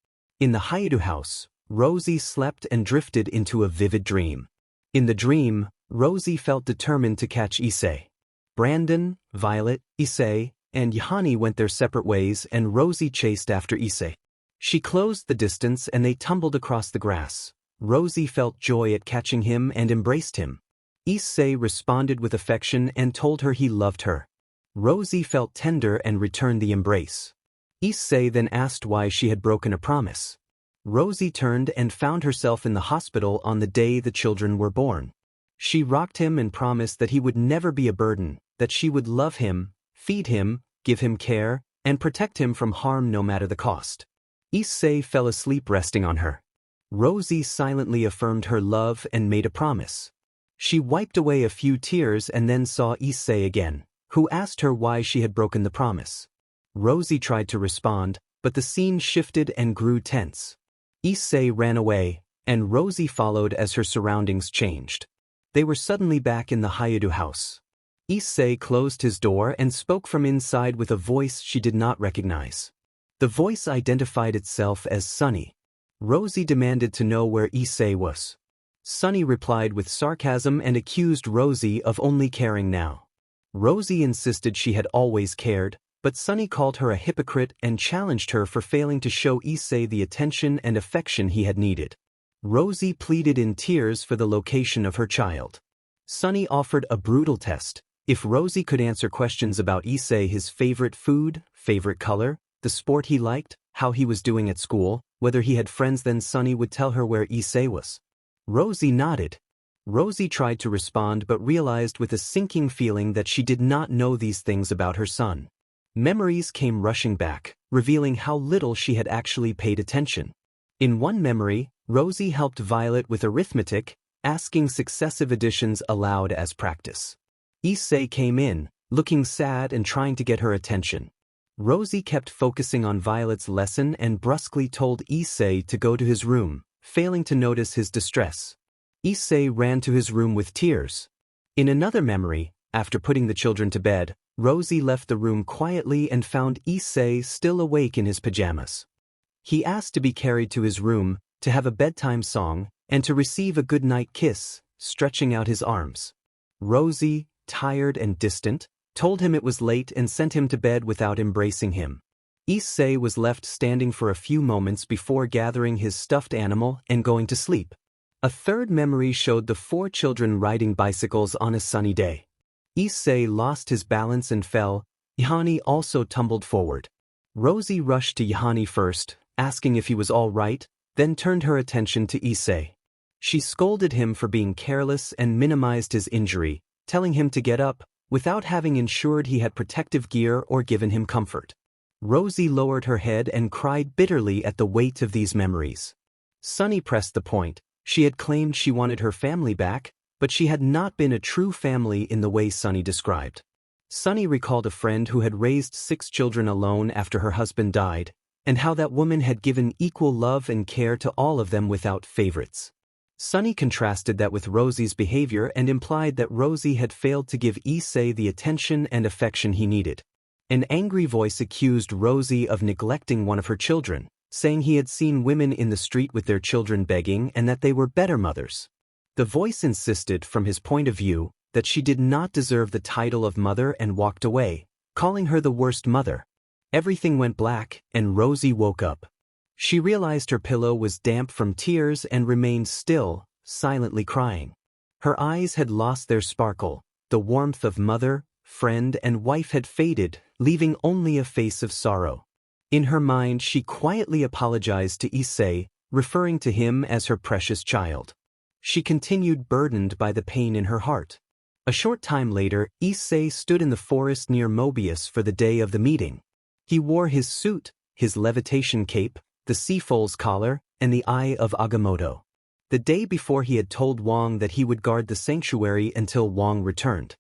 In the Haidu house, Rosie slept and drifted into a vivid dream. In the dream, Rosie felt determined to catch Issei. Brandon, Violet, Issei, and Yohani went their separate ways and Rosie chased after Issei. She closed the distance and they tumbled across the grass. Rosie felt joy at catching him and embraced him. Issei responded with affection and told her he loved her. Rosie felt tender and returned the embrace. Issei then asked why she had broken a promise. Rosie turned and found herself in the hospital on the day the children were born. She rocked him and promised that he would never be a burden, that she would love him, feed him, give him care, and protect him from harm no matter the cost. Issei fell asleep resting on her. Rosie silently affirmed her love and made a promise. She wiped away a few tears and then saw Issei again, who asked her why she had broken the promise. Rosie tried to respond, but the scene shifted and grew tense. Issei ran away, and Rosie followed as her surroundings changed. They were suddenly back in the Haidu house. Issei closed his door and spoke from inside with a voice she did not recognize. The voice identified itself as Sunny. Rosie demanded to know where Issei was. Sunny replied with sarcasm and accused Rosie of only caring now. Rosie insisted she had always cared, but Sunny called her a hypocrite and challenged her for failing to show Issei the attention and affection he had needed. Rosie pleaded in tears for the location of her child. Sunny offered a brutal test. If Rosie could answer questions about Issei, his favorite food, favorite color, the sport he liked, how he was doing at school, whether he had friends, then Sunny would tell her where Issei was. Rosie nodded. Rosie tried to respond but realized with a sinking feeling that she did not know these things about her son. Memories came rushing back, revealing how little she had actually paid attention. In one memory, Rosie helped Violet with arithmetic, asking successive additions aloud as practice. Issei came in, looking sad and trying to get her attention. Rosie kept focusing on Violet's lesson and brusquely told Issei to go to his room, failing to notice his distress. Issei ran to his room with tears. In another memory, after putting the children to bed, Rosie left the room quietly and found Issei still awake in his pajamas. He asked to be carried to his room, to have a bedtime song, and to receive a goodnight kiss, stretching out his arms. Rosie, tired and distant, told him it was late and sent him to bed without embracing him. Issei was left standing for a few moments before gathering his stuffed animal and going to sleep. A third memory showed the 4 children riding bicycles on a sunny day. Issei lost his balance and fell. Yohani also tumbled forward. Rosie rushed to Yohani first, asking if he was all right, then turned her attention to Issei. She scolded him for being careless and minimized his injury, telling him to get up, without having ensured he had protective gear or given him comfort. Rosie lowered her head and cried bitterly at the weight of these memories. Sunny pressed the point. She had claimed she wanted her family back, but she had not been a true family in the way Sunny described. Sunny recalled a friend who had raised 6 children alone after her husband died. and how that woman had given equal love and care to all of them without favorites. Sunny contrasted that with Rosie's behavior and implied that Rosie had failed to give Issei the attention and affection he needed. An angry voice accused Rosie of neglecting one of her children, saying he had seen women in the street with their children begging and that they were better mothers. The voice insisted, from his point of view, that she did not deserve the title of mother and walked away, calling her the worst mother. Everything went black, and Rosie woke up. She realized her pillow was damp from tears and remained still, silently crying. Her eyes had lost their sparkle, the warmth of mother, friend, and wife had faded, leaving only a face of sorrow. In her mind she quietly apologized to Issei, referring to him as her precious child. She continued burdened by the pain in her heart. A short time later, Issei stood in the forest near Mobius for the day of the meeting. He wore his suit, his levitation cape, the Seafoal's collar, and the Eye of Agamotto. The day before he had told Wang that he would guard the sanctuary until Wang returned.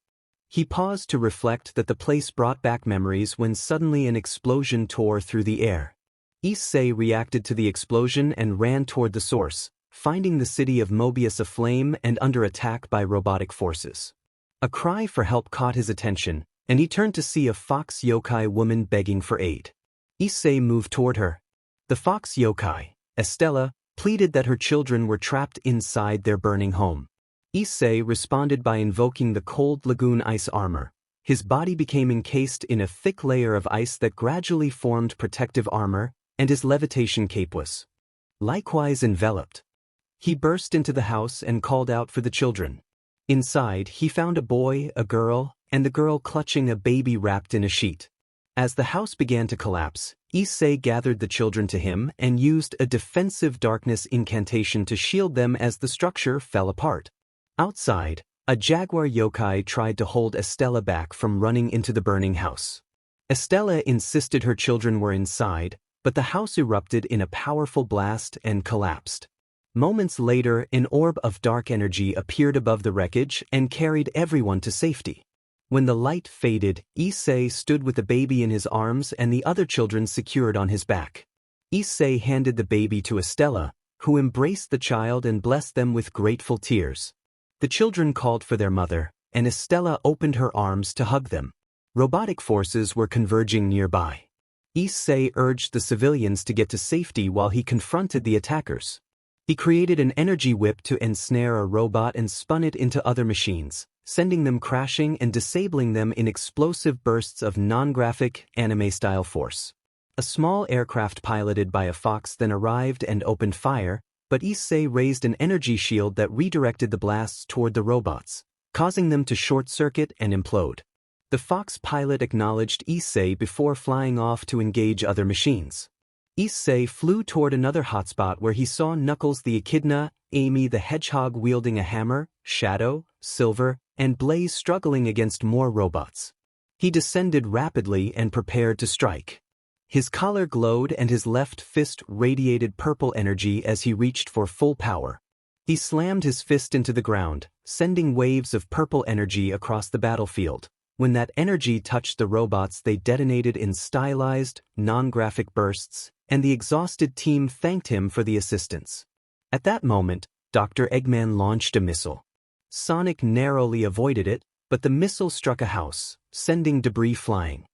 He paused to reflect that the place brought back memories when suddenly an explosion tore through the air. Issei reacted to the explosion and ran toward the source, finding the city of Mobius aflame and under attack by robotic forces. A cry for help caught his attention, and he turned to see a fox yokai woman begging for aid. Issei moved toward her. The fox yokai, Estella, pleaded that her children were trapped inside their burning home. Issei responded by invoking the cold lagoon ice armor. His body became encased in a thick layer of ice that gradually formed protective armor, and his levitation cape was likewise enveloped. He burst into the house and called out for the children. Inside, he found a boy, a girl, and the girl clutching a baby wrapped in a sheet. As the house began to collapse, Issei gathered the children to him and used a defensive darkness incantation to shield them as the structure fell apart. Outside, a jaguar yokai tried to hold Estella back from running into the burning house. Estella insisted her children were inside, but the house erupted in a powerful blast and collapsed. Moments later, an orb of dark energy appeared above the wreckage and carried everyone to safety. When the light faded, Issei stood with the baby in his arms and the other children secured on his back. Issei handed the baby to Estella, who embraced the child and blessed them with grateful tears. The children called for their mother, and Estella opened her arms to hug them. Robotic forces were converging nearby. Issei urged the civilians to get to safety while he confronted the attackers. He created an energy whip to ensnare a robot and spun it into other machines, sending them crashing and disabling them in explosive bursts of non-graphic, anime-style force. A small aircraft piloted by a fox then arrived and opened fire, but Issei raised an energy shield that redirected the blasts toward the robots, causing them to short-circuit and implode. The fox pilot acknowledged Issei before flying off to engage other machines. Issei flew toward another hotspot where he saw Knuckles the Echidna, Amy the Hedgehog wielding a hammer, Shadow, Silver, and Blaze struggling against more robots. He descended rapidly and prepared to strike. His collar glowed and his left fist radiated purple energy as he reached for full power. He slammed his fist into the ground, sending waves of purple energy across the battlefield. When that energy touched the robots, they detonated in stylized, non-graphic bursts, and the exhausted team thanked him for the assistance. At that moment, Dr. Eggman launched a missile. Sonic narrowly avoided it, but the missile struck a house, sending debris flying.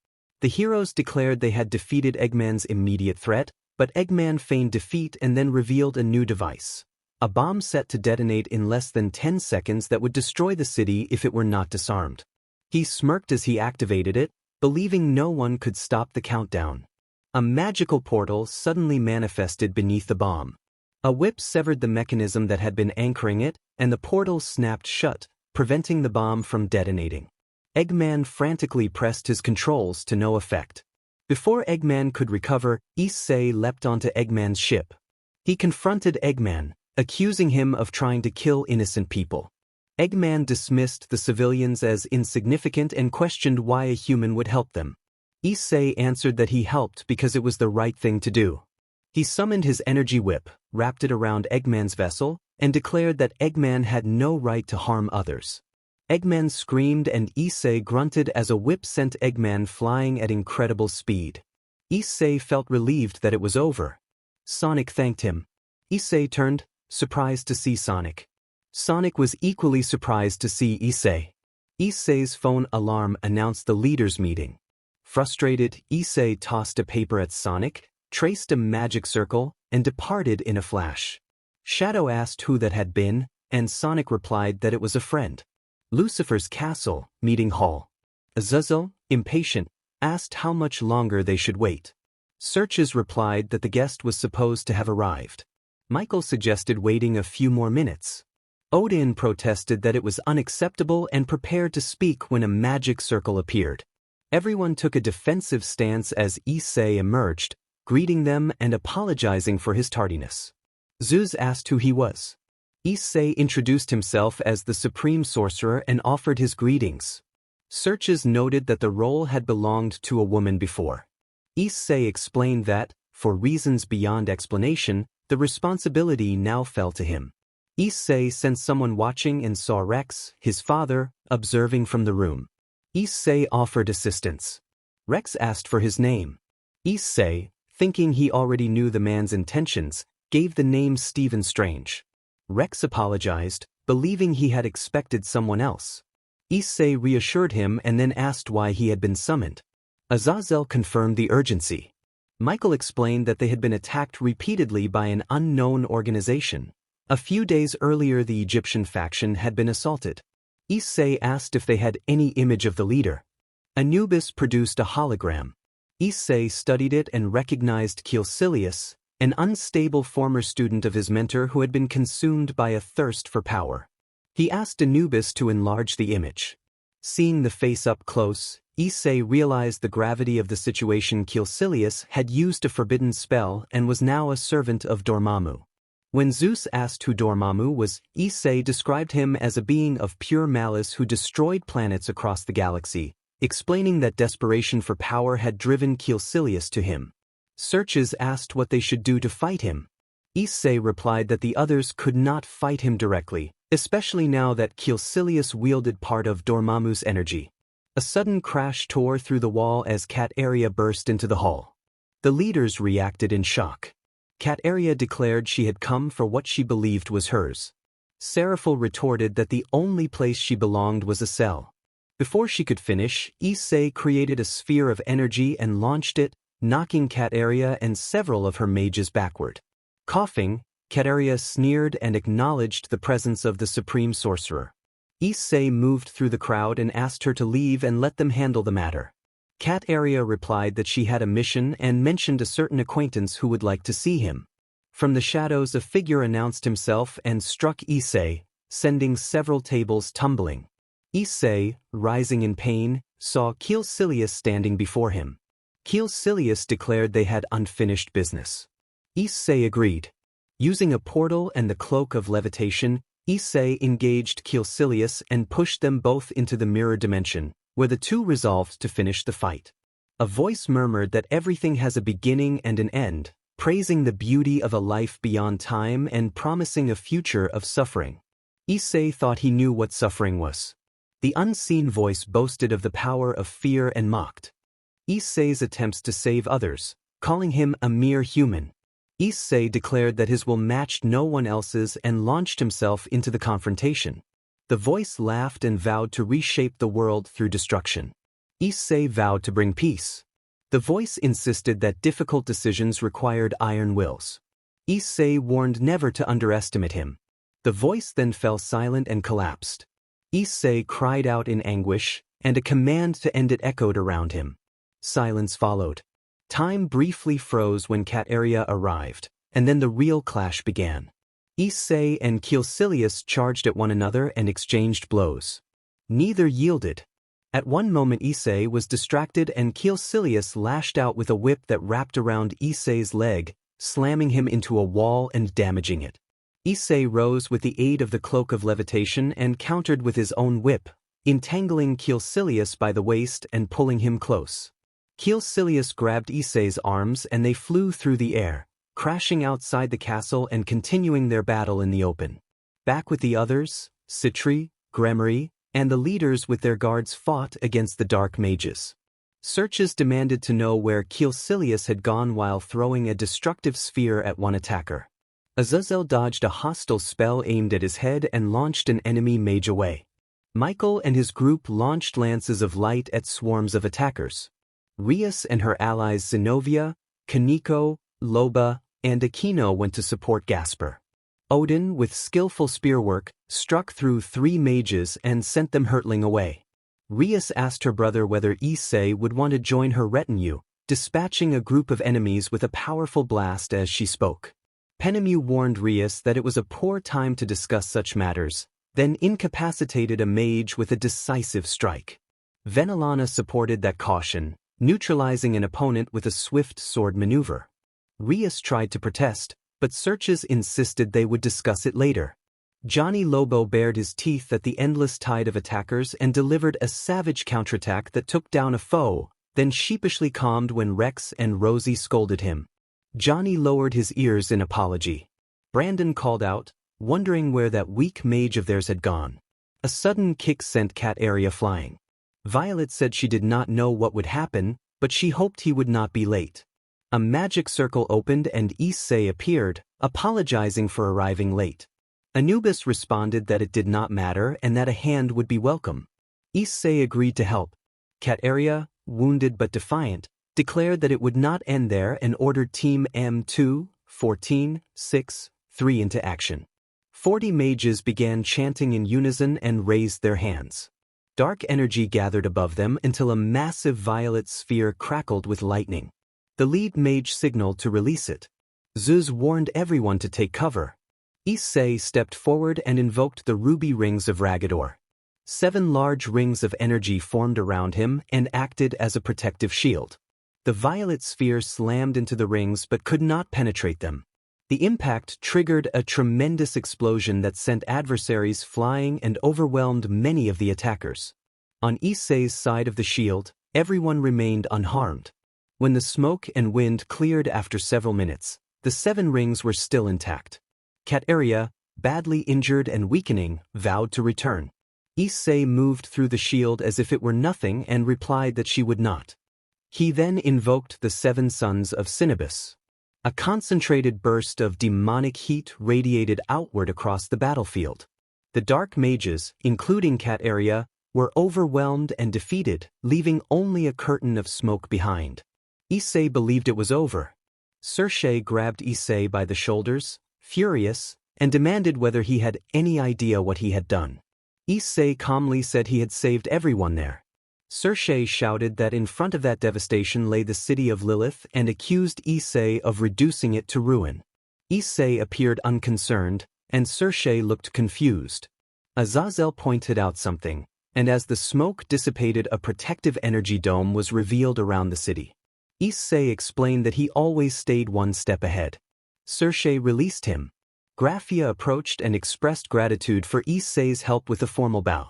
The heroes declared they had defeated Eggman's immediate threat, but Eggman feigned defeat and then revealed a new device. A bomb set to detonate in less than 10 seconds that would destroy the city if it were not disarmed. He smirked as he activated it, believing no one could stop the countdown. A magical portal suddenly manifested beneath the bomb. A whip severed the mechanism that had been anchoring it, and the portal snapped shut, preventing the bomb from detonating. Eggman frantically pressed his controls to no effect. Before Eggman could recover, Issei leapt onto Eggman's ship. He confronted Eggman, accusing him of trying to kill innocent people. Eggman dismissed the civilians as insignificant and questioned why a human would help them. Issei answered that he helped because it was the right thing to do. He summoned his energy whip, wrapped it around Eggman's vessel, and declared that Eggman had no right to harm others. Eggman screamed and Issei grunted as a whip sent Eggman flying at incredible speed. Issei felt relieved that it was over. Sonic thanked him. Issei turned, surprised to see Sonic. Sonic was equally surprised to see Issei. Issei's phone alarm announced the leaders' meeting. Frustrated, Issei tossed a paper at Sonic, traced a magic circle, and departed in a flash. Shadow asked who that had been, and Sonic replied that it was a friend. Lucifer's castle, meeting hall. Azazel, impatient, asked how much longer they should wait. Searches replied that the guest was supposed to have arrived. Michael suggested waiting a few more minutes. Odin protested that it was unacceptable and prepared to speak when a magic circle appeared. Everyone took a defensive stance as Issei emerged, greeting them and apologizing for his tardiness. Zeus asked who he was. Issei introduced himself as the Supreme Sorcerer and offered his greetings. Searches noted that the role had belonged to a woman before. Issei explained that, for reasons beyond explanation, the responsibility now fell to him. Issei sensed someone watching and saw Rex, his father, observing from the room. Issei offered assistance. Rex asked for his name. Issei, thinking he already knew the man's intentions, gave the name Stephen Strange. Rex apologized, believing he had expected someone else. Issei reassured him and then asked why he had been summoned. Azazel confirmed the urgency. Michael explained that they had been attacked repeatedly by an unknown organization. A few days earlier the Egyptian faction had been assaulted. Issei asked if they had any image of the leader. Anubis produced a hologram. Issei studied it and recognized Caecilius, an unstable former student of his mentor who had been consumed by a thirst for power. He asked Anubis to enlarge the image. Seeing the face up close, Issei realized the gravity of the situation. Caecilius had used a forbidden spell and was now a servant of Dormammu. When Zeus asked who Dormammu was, Issei described him as a being of pure malice who destroyed planets across the galaxy, explaining that desperation for power had driven Caecilius to him. Searches asked what they should do to fight him. Issei replied that the others could not fight him directly, especially now that Caecilius wielded part of Dormammu's energy. A sudden crash tore through the wall as Kateria burst into the hall. The leaders reacted in shock. Kateria declared she had come for what she believed was hers. Seraphil retorted that the only place she belonged was a cell. Before she could finish, Issei created a sphere of energy and launched it, knocking Kateria and several of her mages backward. Coughing, Kateria sneered and acknowledged the presence of the Supreme Sorcerer. Issei moved through the crowd and asked her to leave and let them handle the matter. Kateria replied that she had a mission and mentioned a certain acquaintance who would like to see him. From the shadows a figure announced himself and struck Issei, sending several tables tumbling. Issei, rising in pain, saw Caecilius standing before him. Caecilius declared they had unfinished business. Issei agreed. Using a portal and the cloak of levitation, Issei engaged Caecilius and pushed them both into the mirror dimension, where the two resolved to finish the fight. A voice murmured that everything has a beginning and an end, praising the beauty of a life beyond time and promising a future of suffering. Issei thought he knew what suffering was. The unseen voice boasted of the power of fear and mocked Issei's attempts to save others, calling him a mere human. Issei declared that his will matched no one else's and launched himself into the confrontation. The voice laughed and vowed to reshape the world through destruction. Issei vowed to bring peace. The voice insisted that difficult decisions required iron wills. Issei warned never to underestimate him. The voice then fell silent and collapsed. Issei cried out in anguish, and a command to end it echoed around him. Silence followed. Time briefly froze when Kateria arrived, and then the real clash began. Issei and Caecilius charged at one another and exchanged blows. Neither yielded. At one moment Issei was distracted and Caecilius lashed out with a whip that wrapped around Issei's leg, slamming him into a wall and damaging it. Issei rose with the aid of the cloak of levitation and countered with his own whip, entangling Caecilius by the waist and pulling him close. Caecilius grabbed Issei's arms and they flew through the air, crashing outside the castle and continuing their battle in the open. Back with the others, Citri, Gremory, and the leaders with their guards fought against the dark mages. Searches demanded to know where Caecilius had gone while throwing a destructive sphere at one attacker. Azazel dodged a hostile spell aimed at his head and launched an enemy mage away. Michael and his group launched lances of light at swarms of attackers. Rias and her allies Zenobia, Kaneko, Loba, and Aquino went to support Gasper. Odin, with skillful spearwork, struck through 3 mages and sent them hurtling away. Rias asked her brother whether Issei would want to join her retinue, dispatching a group of enemies with a powerful blast as she spoke. Penemu warned Rias that it was a poor time to discuss such matters, then incapacitated a mage with a decisive strike. Venelana supported that caution, neutralizing an opponent with a swift sword maneuver. Rias tried to protest, but Searches insisted they would discuss it later. Johnny Lobo bared his teeth at the endless tide of attackers and delivered a savage counterattack that took down a foe, then sheepishly calmed when Rex and Rosie scolded him. Johnny lowered his ears in apology. Brandon called out, wondering where that weak mage of theirs had gone. A sudden kick sent Cat Area flying. Violet said she did not know what would happen, but she hoped he would not be late. A magic circle opened and Issei appeared, apologizing for arriving late. Anubis responded that it did not matter and that a hand would be welcome. Issei agreed to help. Cat Area, wounded but defiant, declared that it would not end there and ordered Team M2, 14, 6, 3 into action. 40 mages began chanting in unison and raised their hands. Dark energy gathered above them until a massive violet sphere crackled with lightning. The lead mage signaled to release it. Zuz warned everyone to take cover. Issei stepped forward and invoked the ruby rings of Ragador. 7 large rings of energy formed around him and acted as a protective shield. The violet sphere slammed into the rings but could not penetrate them. The impact triggered a tremendous explosion that sent adversaries flying and overwhelmed many of the attackers. On Issei's side of the shield, everyone remained unharmed. When the smoke and wind cleared after several minutes, the 7 rings were still intact. Cat Area, badly injured and weakening, vowed to return. Issei moved through the shield as if it were nothing and replied that she would not. He then invoked the 7 sons of Cinnabis. A concentrated burst of demonic heat radiated outward across the battlefield. The dark mages, including Cat Area, were overwhelmed and defeated, leaving only a curtain of smoke behind. Issei believed it was over. Sorcerer grabbed Issei by the shoulders, furious, and demanded whether he had any idea what he had done. Issei calmly said he had saved everyone there. Sorcerer shouted that in front of that devastation lay the city of Lilith and accused Issei of reducing it to ruin. Issei appeared unconcerned, and Sorcerer looked confused. Azazel pointed out something, and as the smoke dissipated, a protective energy dome was revealed around the city. Issei explained that he always stayed one step ahead. Sorcerer released him. Graphia approached and expressed gratitude for Issei's help with a formal bow.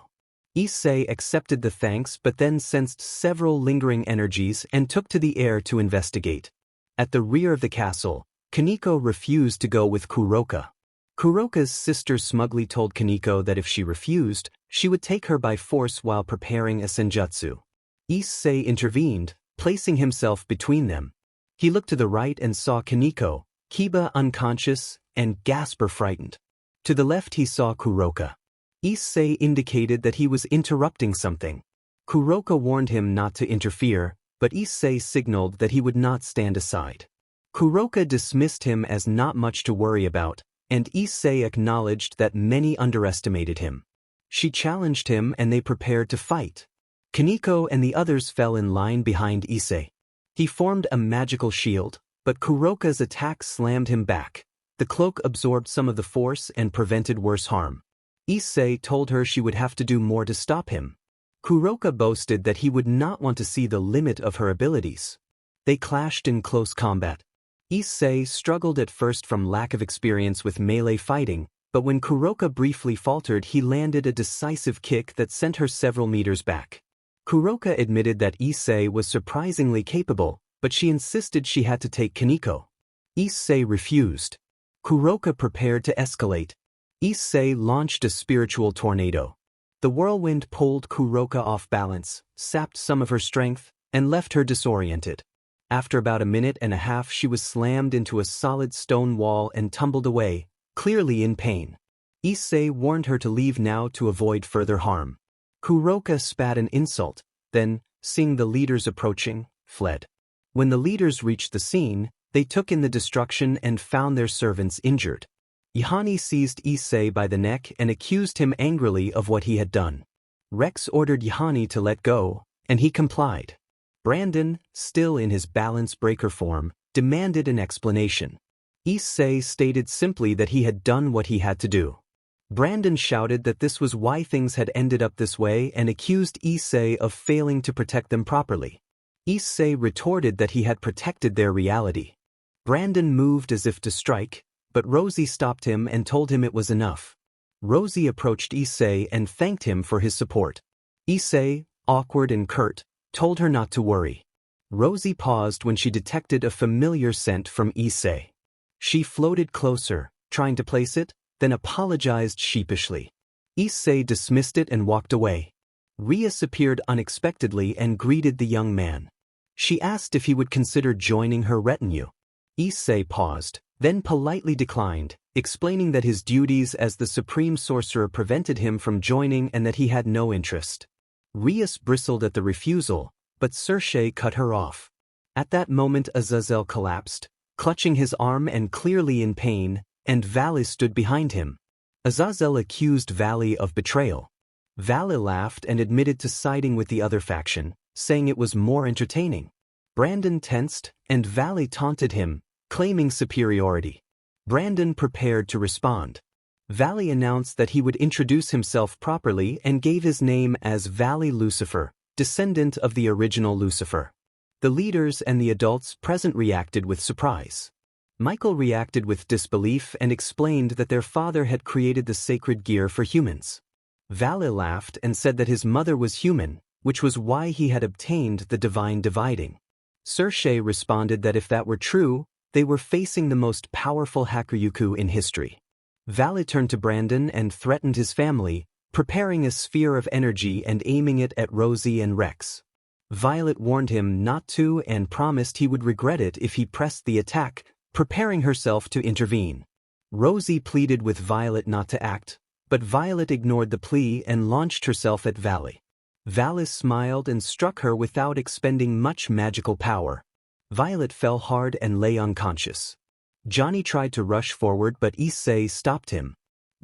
Issei accepted the thanks but then sensed several lingering energies and took to the air to investigate. At the rear of the castle, Kaneko refused to go with Kuroka. Kuroka's sister smugly told Kaneko that if she refused, she would take her by force while preparing a senjutsu. Issei intervened, placing himself between them. He looked to the right and saw Kaneko, Kiba unconscious, and Gasper frightened. To the left he saw Kuroka. Issei indicated that he was interrupting something. Kuroka warned him not to interfere, but Issei signaled that he would not stand aside. Kuroka dismissed him as not much to worry about, and Issei acknowledged that many underestimated him. She challenged him and they prepared to fight. Kaneko and the others fell in line behind Issei. He formed a magical shield, but Kuroka's attack slammed him back. The cloak absorbed some of the force and prevented worse harm. Issei told her she would have to do more to stop him. Kuroka boasted that he would not want to see the limit of her abilities. They clashed in close combat. Issei struggled at first from lack of experience with melee fighting, but when Kuroka briefly faltered, he landed a decisive kick that sent her several meters back. Kuroka admitted that Issei was surprisingly capable, but she insisted she had to take Kaneko. Issei refused. Kuroka prepared to escalate. Issei launched a spiritual tornado. The whirlwind pulled Kuroka off balance, sapped some of her strength, and left her disoriented. After about a minute and a half she was slammed into a solid stone wall and tumbled away, clearly in pain. Issei warned her to leave now to avoid further harm. Kuroka spat an insult, then, seeing the leaders approaching, fled. When the leaders reached the scene, they took in the destruction and found their servants injured. Yohani seized Issei by the neck and accused him angrily of what he had done. Rex ordered Yohani to let go, and he complied. Brandon, still in his balance breaker form, demanded an explanation. Issei stated simply that he had done what he had to do. Brandon shouted that this was why things had ended up this way and accused Issei of failing to protect them properly. Issei retorted that he had protected their reality. Brandon moved as if to strike, but Rosie stopped him and told him it was enough. Rosie approached Issei and thanked him for his support. Issei, awkward and curt, told her not to worry. Rosie paused when she detected a familiar scent from Issei. She floated closer, trying to place it, then apologized sheepishly. Issei dismissed it and walked away. Rias appeared unexpectedly and greeted the young man. She asked if he would consider joining her retinue. Issei paused, then politely declined, explaining that his duties as the Supreme Sorcerer prevented him from joining and that he had no interest. Rias bristled at the refusal, but Sorcerer cut her off. At that moment Azazel collapsed, clutching his arm and clearly in pain, and Valley stood behind him. Azazel accused Valley of betrayal. Valley laughed and admitted to siding with the other faction, saying it was more entertaining. Brandon tensed, and Valley taunted him, claiming superiority. Brandon prepared to respond. Valley announced that he would introduce himself properly and gave his name as Valley Lucifer, descendant of the original Lucifer. The leaders and the adults present reacted with surprise. Michael reacted with disbelief and explained that their father had created the sacred gear for humans. Valley laughed and said that his mother was human, which was why he had obtained the divine dividing. Sorcerer responded that if that were true, they were facing the most powerful Hakuryuku in history. Valley turned to Brandon and threatened his family, preparing a sphere of energy and aiming it at Rosie and Rex. Violet warned him not to and promised he would regret it if he pressed the attack, preparing herself to intervene. Rosie pleaded with Violet not to act, but Violet ignored the plea and launched herself at Valley. Valley smiled and struck her without expending much magical power. Violet fell hard and lay unconscious. Johnny tried to rush forward but Issei stopped him.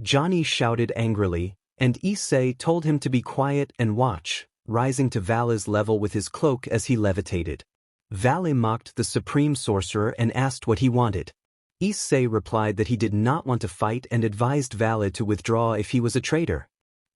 Johnny shouted angrily, and Issei told him to be quiet and watch, rising to Valley's level with his cloak as he levitated. Valley mocked the Supreme Sorcerer and asked what he wanted. Issei replied that he did not want to fight and advised Valley to withdraw if he was a traitor.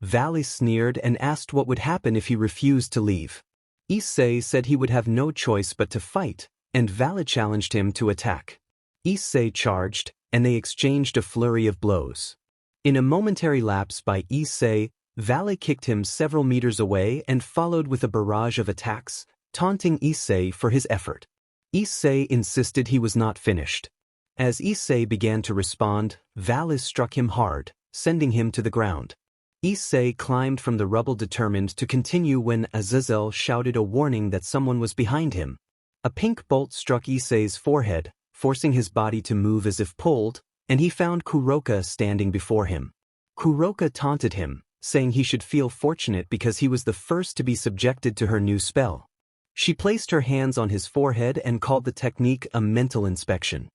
Valley sneered and asked what would happen if he refused to leave. Issei said he would have no choice but to fight, and Valley challenged him to attack. Issei charged, and they exchanged a flurry of blows. In a momentary lapse by Issei, Valley kicked him several meters away and followed with a barrage of attacks, taunting Issei for his effort. Issei insisted he was not finished. As Issei began to respond, Valley struck him hard, sending him to the ground. Issei climbed from the rubble determined to continue when Azazel shouted a warning that someone was behind him. A pink bolt struck Issei's forehead, forcing his body to move as if pulled, and he found Kuroka standing before him. Kuroka taunted him, saying he should feel fortunate because he was the first to be subjected to her new spell. She placed her hands on his forehead and called the technique a mental inspection.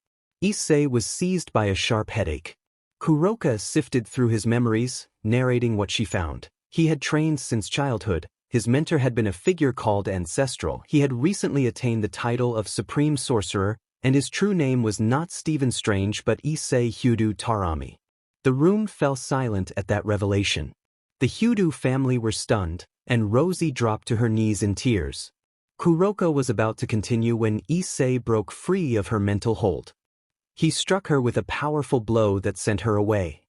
Issei was seized by a sharp headache. Kuroka sifted through his memories, narrating what she found. He had trained since childhood. His mentor had been a figure called Ancestral. He had recently attained the title of Supreme Sorcerer, and his true name was not Stephen Strange but Issei Hyudu Tarami. The room fell silent at that revelation. The Hyudu family were stunned, and Rosie dropped to her knees in tears. Kuroka was about to continue when Issei broke free of her mental hold. He struck her with a powerful blow that sent her away.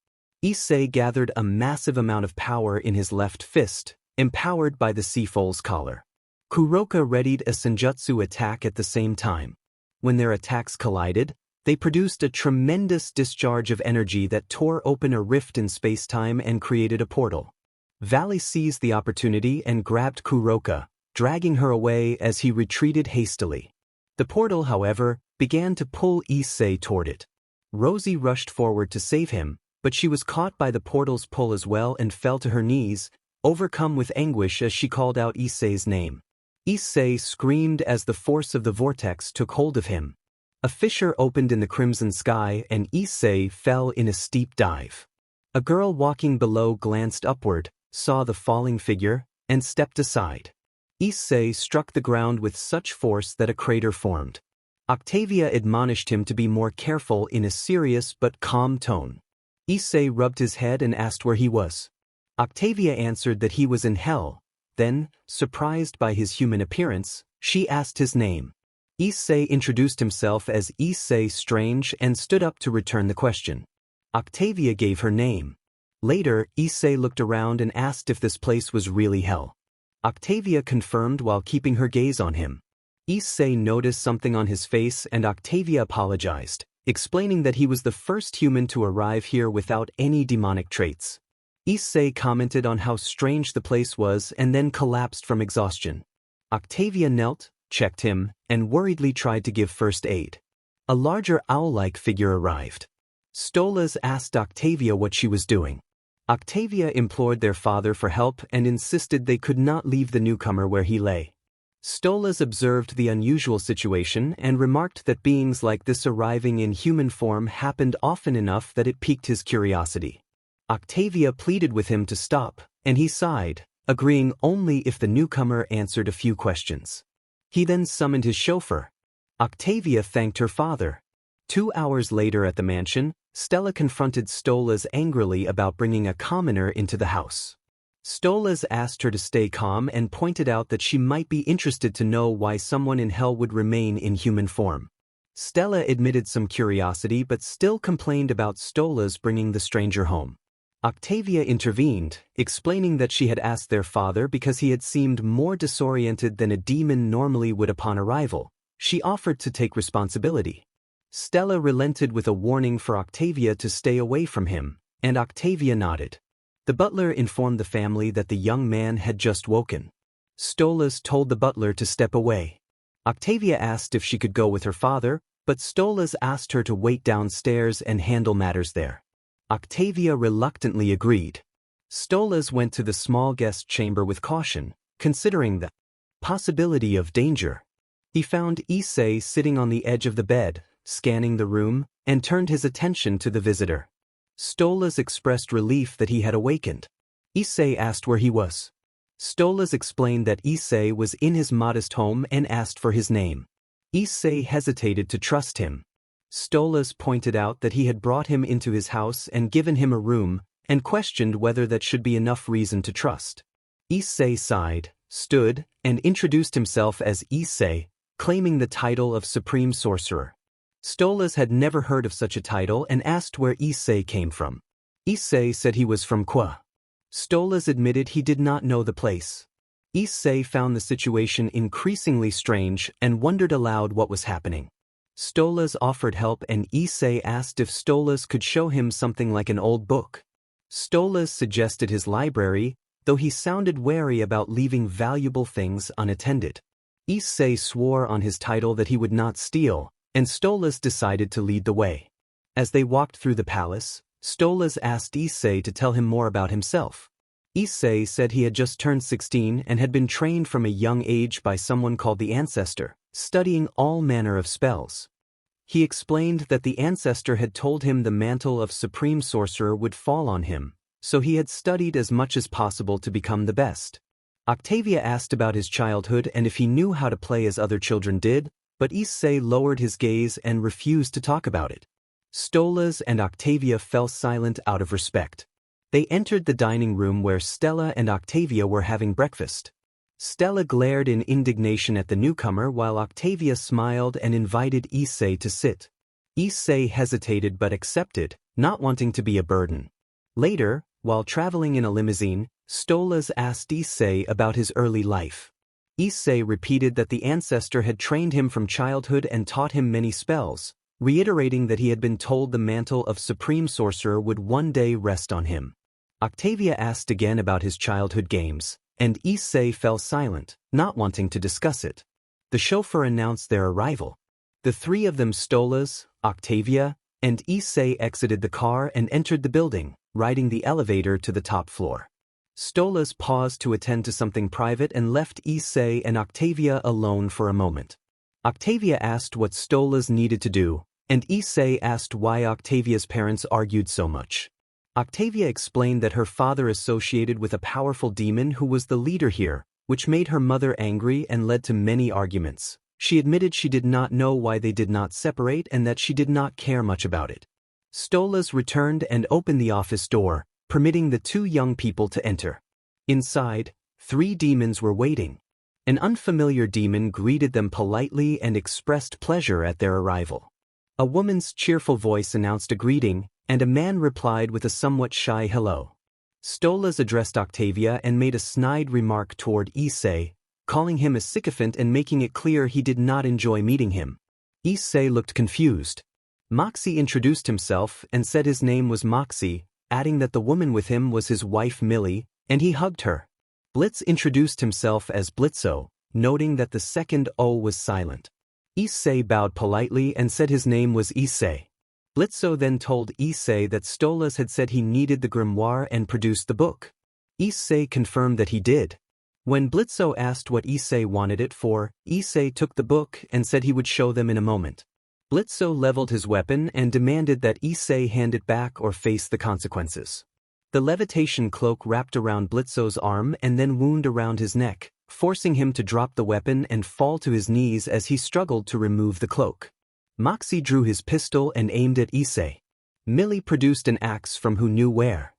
Issei gathered a massive amount of power in his left fist, empowered by the Seafoal's collar. Kuroka readied a senjutsu attack at the same time. When their attacks collided, they produced a tremendous discharge of energy that tore open a rift in space-time and created a portal. Valley seized the opportunity and grabbed Kuroka, dragging her away as he retreated hastily. The portal, however, began to pull Issei toward it. Rosie rushed forward to save him, but she was caught by the portal's pull as well and fell to her knees, overcome with anguish as she called out Issei's name. Issei screamed as the force of the vortex took hold of him. A fissure opened in the crimson sky and Issei fell in a steep dive. A girl walking below glanced upward, saw the falling figure, and stepped aside. Issei struck the ground with such force that a crater formed. Octavia admonished him to be more careful in a serious but calm tone. Issei rubbed his head and asked where he was. Octavia answered that he was in hell. Then, surprised by his human appearance, she asked his name. Issei introduced himself as Issei Strange and stood up to return the question. Octavia gave her name. Later, Issei looked around and asked if this place was really hell. Octavia confirmed while keeping her gaze on him. Issei noticed something on his face and Octavia apologized, explaining that he was the first human to arrive here without any demonic traits. Issei commented on how strange the place was and then collapsed from exhaustion. Octavia knelt, checked him, and worriedly tried to give first aid. A larger owl-like figure arrived. Stolas asked Octavia what she was doing. Octavia implored their father for help and insisted they could not leave the newcomer where he lay. Stolas observed the unusual situation and remarked that beings like this arriving in human form happened often enough that it piqued his curiosity. Octavia pleaded with him to stop, and he sighed, agreeing only if the newcomer answered a few questions. He then summoned his chauffeur. Octavia thanked her father. 2 hours later at the mansion, Stella confronted Stolas angrily about bringing a commoner into the house. Stolas asked her to stay calm and pointed out that she might be interested to know why someone in hell would remain in human form. Stella admitted some curiosity but still complained about Stolas bringing the stranger home. Octavia intervened, explaining that she had asked their father because he had seemed more disoriented than a demon normally would upon arrival. She offered to take responsibility. Stella relented with a warning for Octavia to stay away from him, and Octavia nodded. The butler informed the family that the young man had just woken. Stolas told the butler to step away. Octavia asked if she could go with her father, but Stolas asked her to wait downstairs and handle matters there. Octavia reluctantly agreed. Stolas went to the small guest chamber with caution, considering the possibility of danger. He found Issei sitting on the edge of the bed, scanning the room, and turned his attention to the visitor. Stolas expressed relief that he had awakened. Issei asked where he was. Stolas explained that Issei was in his modest home and asked for his name. Issei hesitated to trust him. Stolas pointed out that he had brought him into his house and given him a room, and questioned whether that should be enough reason to trust. Issei sighed, stood, and introduced himself as Issei, claiming the title of Supreme Sorcerer. Stolas had never heard of such a title and asked where Issei came from. Issei said he was from Kwa. Stolas admitted he did not know the place. Issei found the situation increasingly strange and wondered aloud what was happening. Stolas offered help and Issei asked if Stolas could show him something like an old book. Stolas suggested his library, though he sounded wary about leaving valuable things unattended. Issei swore on his title that he would not steal, and Stolas decided to lead the way. As they walked through the palace, Stolas asked Issei to tell him more about himself. Issei said he had just turned 16 and had been trained from a young age by someone called the Ancestor, studying all manner of spells. He explained that the Ancestor had told him the mantle of Supreme Sorcerer would fall on him, so he had studied as much as possible to become the best. Octavia asked about his childhood and if he knew how to play as other children did, but Issei lowered his gaze and refused to talk about it. Stolas and Octavia fell silent out of respect. They entered the dining room where Stella and Octavia were having breakfast. Stella glared in indignation at the newcomer while Octavia smiled and invited Issei to sit. Issei hesitated but accepted, not wanting to be a burden. Later, while traveling in a limousine, Stolas asked Issei about his early life. Issei repeated that the Ancestor had trained him from childhood and taught him many spells, reiterating that he had been told the mantle of Supreme Sorcerer would one day rest on him. Octavia asked again about his childhood games, and Issei fell silent, not wanting to discuss it. The chauffeur announced their arrival. The three of them, Stolas, Octavia, and Issei, exited the car and entered the building, riding the elevator to the top floor. Stolas paused to attend to something private and left Issei and Octavia alone for a moment. Octavia asked what Stolas needed to do, and Issei asked why Octavia's parents argued so much. Octavia explained that her father associated with a powerful demon who was the leader here, which made her mother angry and led to many arguments. She admitted she did not know why they did not separate and that she did not care much about it. Stolas returned and opened the office door, permitting the two young people to enter. Inside, 3 demons were waiting. An unfamiliar demon greeted them politely and expressed pleasure at their arrival. A woman's cheerful voice announced a greeting, and a man replied with a somewhat shy hello. Stolas addressed Octavia and made a snide remark toward Issei, calling him a sycophant and making it clear he did not enjoy meeting him. Issei looked confused. Moxie introduced himself and said his name was Moxie, adding that the woman with him was his wife Millie, and he hugged her. Blitz introduced himself as Blitzo, noting that the second O was silent. Issei bowed politely and said his name was Issei. Blitzo then told Issei that Stolas had said he needed the grimoire and produced the book. Issei confirmed that he did. When Blitzo asked what Issei wanted it for, Issei took the book and said he would show them in a moment. Blitzo leveled his weapon and demanded that Issei hand it back or face the consequences. The levitation cloak wrapped around Blitzo's arm and then wound around his neck, forcing him to drop the weapon and fall to his knees as he struggled to remove the cloak. Moxie drew his pistol and aimed at Issei. Millie produced an axe from who knew where.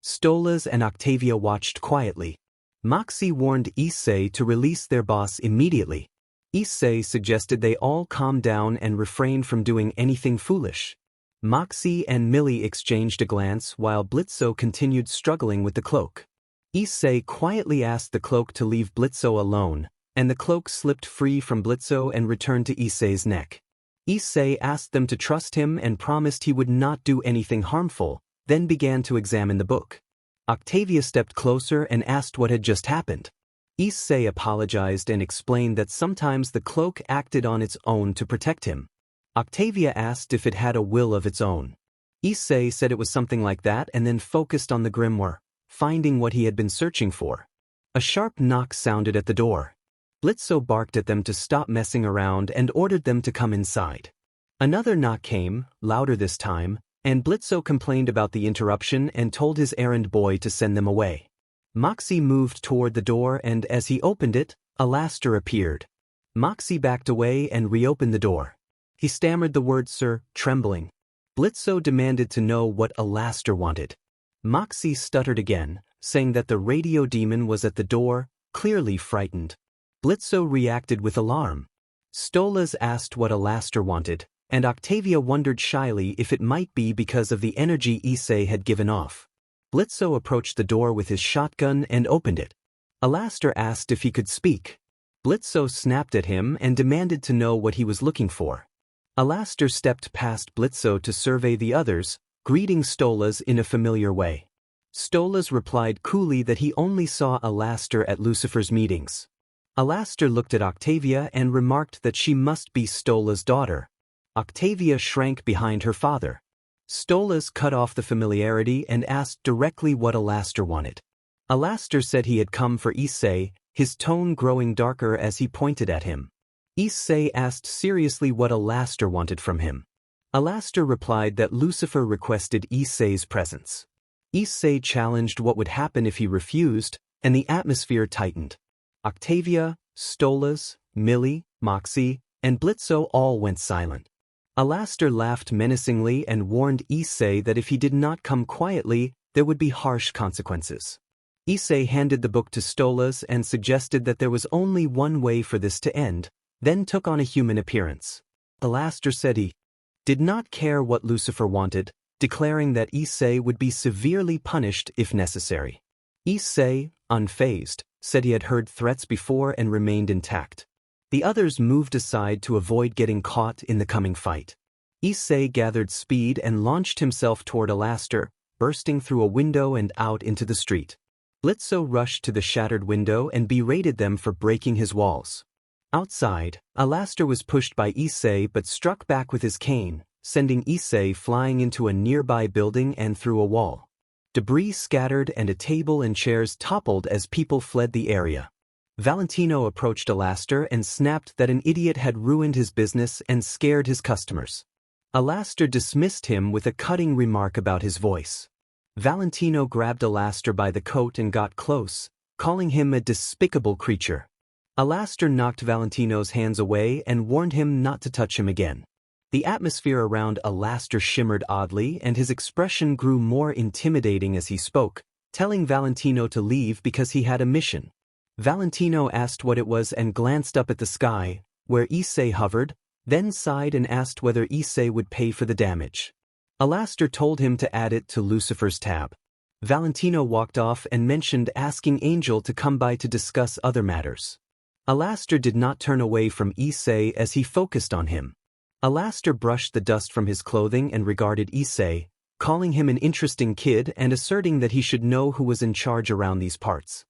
Stolas and Octavia watched quietly. Moxie warned Issei to release their boss immediately. Issei suggested they all calm down and refrain from doing anything foolish. Moxie and Millie exchanged a glance while Blitzo continued struggling with the cloak. Issei quietly asked the cloak to leave Blitzo alone, and the cloak slipped free from Blitzo and returned to Issei's neck. Issei asked them to trust him and promised he would not do anything harmful, then began to examine the book. Octavia stepped closer and asked what had just happened. Issei apologized and explained that sometimes the cloak acted on its own to protect him. Octavia asked if it had a will of its own. Issei said it was something like that and then focused on the grimoire, finding what he had been searching for. A sharp knock sounded at the door. Blitzo barked at them to stop messing around and ordered them to come inside. Another knock came, louder this time, and Blitzo complained about the interruption and told his errand boy to send them away. Moxie moved toward the door and as he opened it, Alastair appeared. Moxie backed away and reopened the door. He stammered the word "sir," trembling. Blitzo demanded to know what Alastair wanted. Moxie stuttered again, saying that the radio demon was at the door, clearly frightened. Blitzo reacted with alarm. Stolas asked what Alastair wanted, and Octavia wondered shyly if it might be because of the energy Issei had given off. Blitzo approached the door with his shotgun and opened it. Alastair asked if he could speak. Blitzo snapped at him and demanded to know what he was looking for. Alastair stepped past Blitzo to survey the others, greeting Stolas in a familiar way. Stolas replied coolly that he only saw Alastair at Lucifer's meetings. Alastair looked at Octavia and remarked that she must be Stolas' daughter. Octavia shrank behind her father. Stolas cut off the familiarity and asked directly what Alastair wanted. Alastair said he had come for Issei, his tone growing darker as he pointed at him. Issei asked seriously what Alastair wanted from him. Alastair replied that Lucifer requested Issei's presence. Issei challenged what would happen if he refused, and the atmosphere tightened. Octavia, Stolas, Millie, Moxie, and Blitzo all went silent. Alastair laughed menacingly and warned Issei that if he did not come quietly, there would be harsh consequences. Issei handed the book to Stolas and suggested that there was only one way for this to end, then took on a human appearance. Alastair said he did not care what Lucifer wanted, declaring that Issei would be severely punished if necessary. Issei, unfazed, said he had heard threats before and remained intact. The others moved aside to avoid getting caught in the coming fight. Issei gathered speed and launched himself toward Alastair, bursting through a window and out into the street. Blitzo rushed to the shattered window and berated them for breaking his walls. Outside, Alastor was pushed by Issei but struck back with his cane, sending Issei flying into a nearby building and through a wall. Debris scattered and a table and chairs toppled as people fled the area. Valentino approached Alastor and snapped that an idiot had ruined his business and scared his customers. Alastor dismissed him with a cutting remark about his voice. Valentino grabbed Alastor by the coat and got close, calling him a despicable creature. Alastor knocked Valentino's hands away and warned him not to touch him again. The atmosphere around Alastor shimmered oddly and his expression grew more intimidating as he spoke, telling Valentino to leave because he had a mission. Valentino asked what it was and glanced up at the sky, where Issei hovered, then sighed and asked whether Issei would pay for the damage. Alastor told him to add it to Lucifer's tab. Valentino walked off and mentioned asking Angel to come by to discuss other matters. Alastor did not turn away from Issei as he focused on him. Alastor brushed the dust from his clothing and regarded Issei, calling him an interesting kid and asserting that he should know who was in charge around these parts.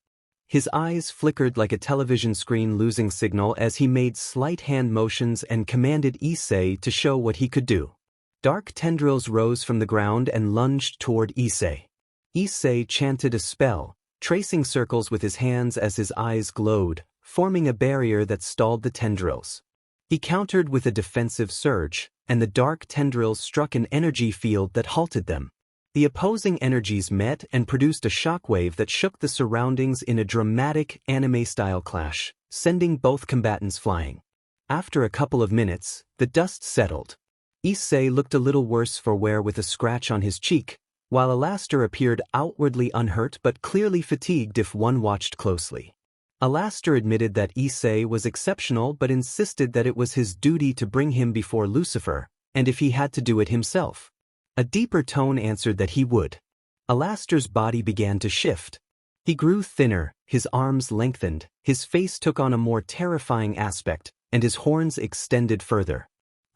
His eyes flickered like a television screen losing signal as he made slight hand motions and commanded Issei to show what he could do. Dark tendrils rose from the ground and lunged toward Issei. Issei chanted a spell, tracing circles with his hands as his eyes glowed, forming a barrier that stalled the tendrils. He countered with a defensive surge, and the dark tendrils struck an energy field that halted them. The opposing energies met and produced a shockwave that shook the surroundings in a dramatic anime-style clash, sending both combatants flying. After a couple of minutes, the dust settled. Issei looked a little worse for wear with a scratch on his cheek, while Alastor appeared outwardly unhurt but clearly fatigued if one watched closely. Alastor admitted that Issei was exceptional but insisted that it was his duty to bring him before Lucifer, and if he had to do it himself. A deeper tone answered that he would. Alastor's body began to shift. He grew thinner, his arms lengthened, his face took on a more terrifying aspect, and his horns extended further.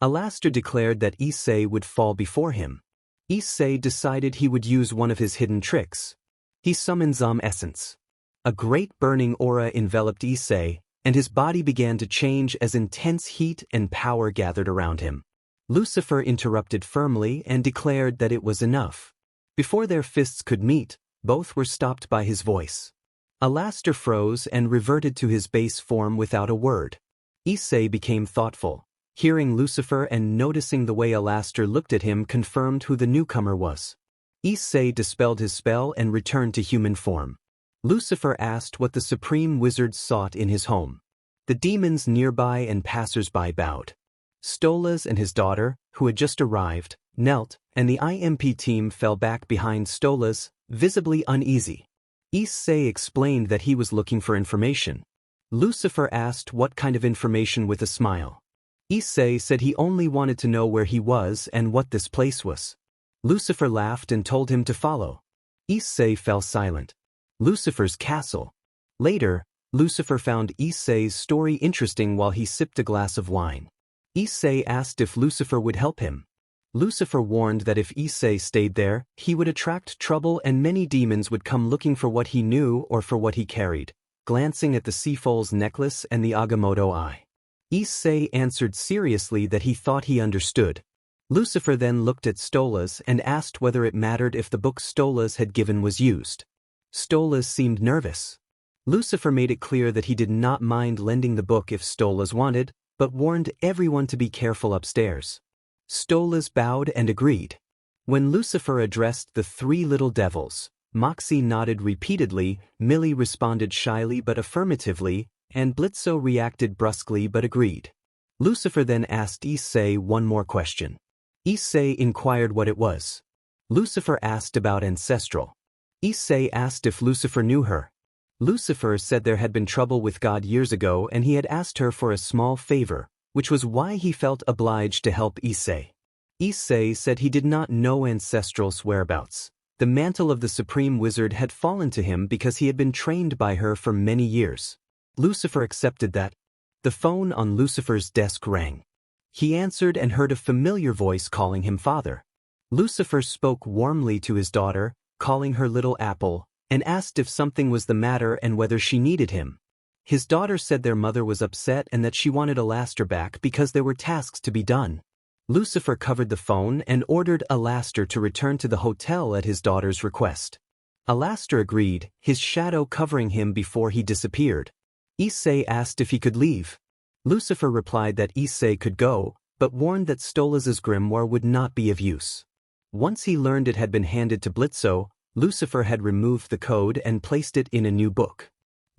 Alastor declared that Issei would fall before him. Issei decided he would use one of his hidden tricks. He summoned Zom Essence. A great burning aura enveloped Issei, and his body began to change as intense heat and power gathered around him. Lucifer interrupted firmly and declared that it was enough. Before their fists could meet, both were stopped by his voice. Alastor froze and reverted to his base form without a word. Issei became thoughtful. Hearing Lucifer and noticing the way Alastor looked at him confirmed who the newcomer was. Issei dispelled his spell and returned to human form. Lucifer asked what the supreme wizard sought in his home. The demons nearby and passers-by bowed. Stolas and his daughter, who had just arrived, knelt, and the IMP team fell back behind Stolas, visibly uneasy. Issei explained that he was looking for information. Lucifer asked what kind of information with a smile. Issei said he only wanted to know where he was and what this place was. Lucifer laughed and told him to follow. Issei fell silent. Lucifer's castle. Later, Lucifer found Issei's story interesting while he sipped a glass of wine. Issei asked if Lucifer would help him. Lucifer warned that if Issei stayed there, he would attract trouble and many demons would come looking for what he knew or for what he carried, glancing at the Seafoal's necklace and the Agamotto eye. Issei answered seriously that he thought he understood. Lucifer then looked at Stolas and asked whether it mattered if the book Stolas had given was used. Stolas seemed nervous. Lucifer made it clear that he did not mind lending the book if Stolas wanted, but warned everyone to be careful upstairs. Stolas bowed and agreed. When Lucifer addressed the three little devils, Moxie nodded repeatedly, Millie responded shyly but affirmatively, and Blitzo reacted brusquely but agreed. Lucifer then asked Issei one more question. Issei inquired what it was. Lucifer asked about Ancestral. Issei asked if Lucifer knew her. Lucifer said there had been trouble with God years ago and he had asked her for a small favor, which was why he felt obliged to help Issei. Issei said he did not know Ancestral's whereabouts. The mantle of the Supreme Wizard had fallen to him because he had been trained by her for many years. Lucifer accepted that. The phone on Lucifer's desk rang. He answered and heard a familiar voice calling him father. Lucifer spoke warmly to his daughter, calling her Little Apple, and asked if something was the matter and whether she needed him. His daughter said their mother was upset and that she wanted Alastor back because there were tasks to be done. Lucifer covered the phone and ordered Alastor to return to the hotel at his daughter's request. Alastor agreed, his shadow covering him before he disappeared. Issei asked if he could leave. Lucifer replied that Issei could go, but warned that Stolas' grimoire would not be of use. Once he learned it had been handed to Blitzo, Lucifer had removed the code and placed it in a new book.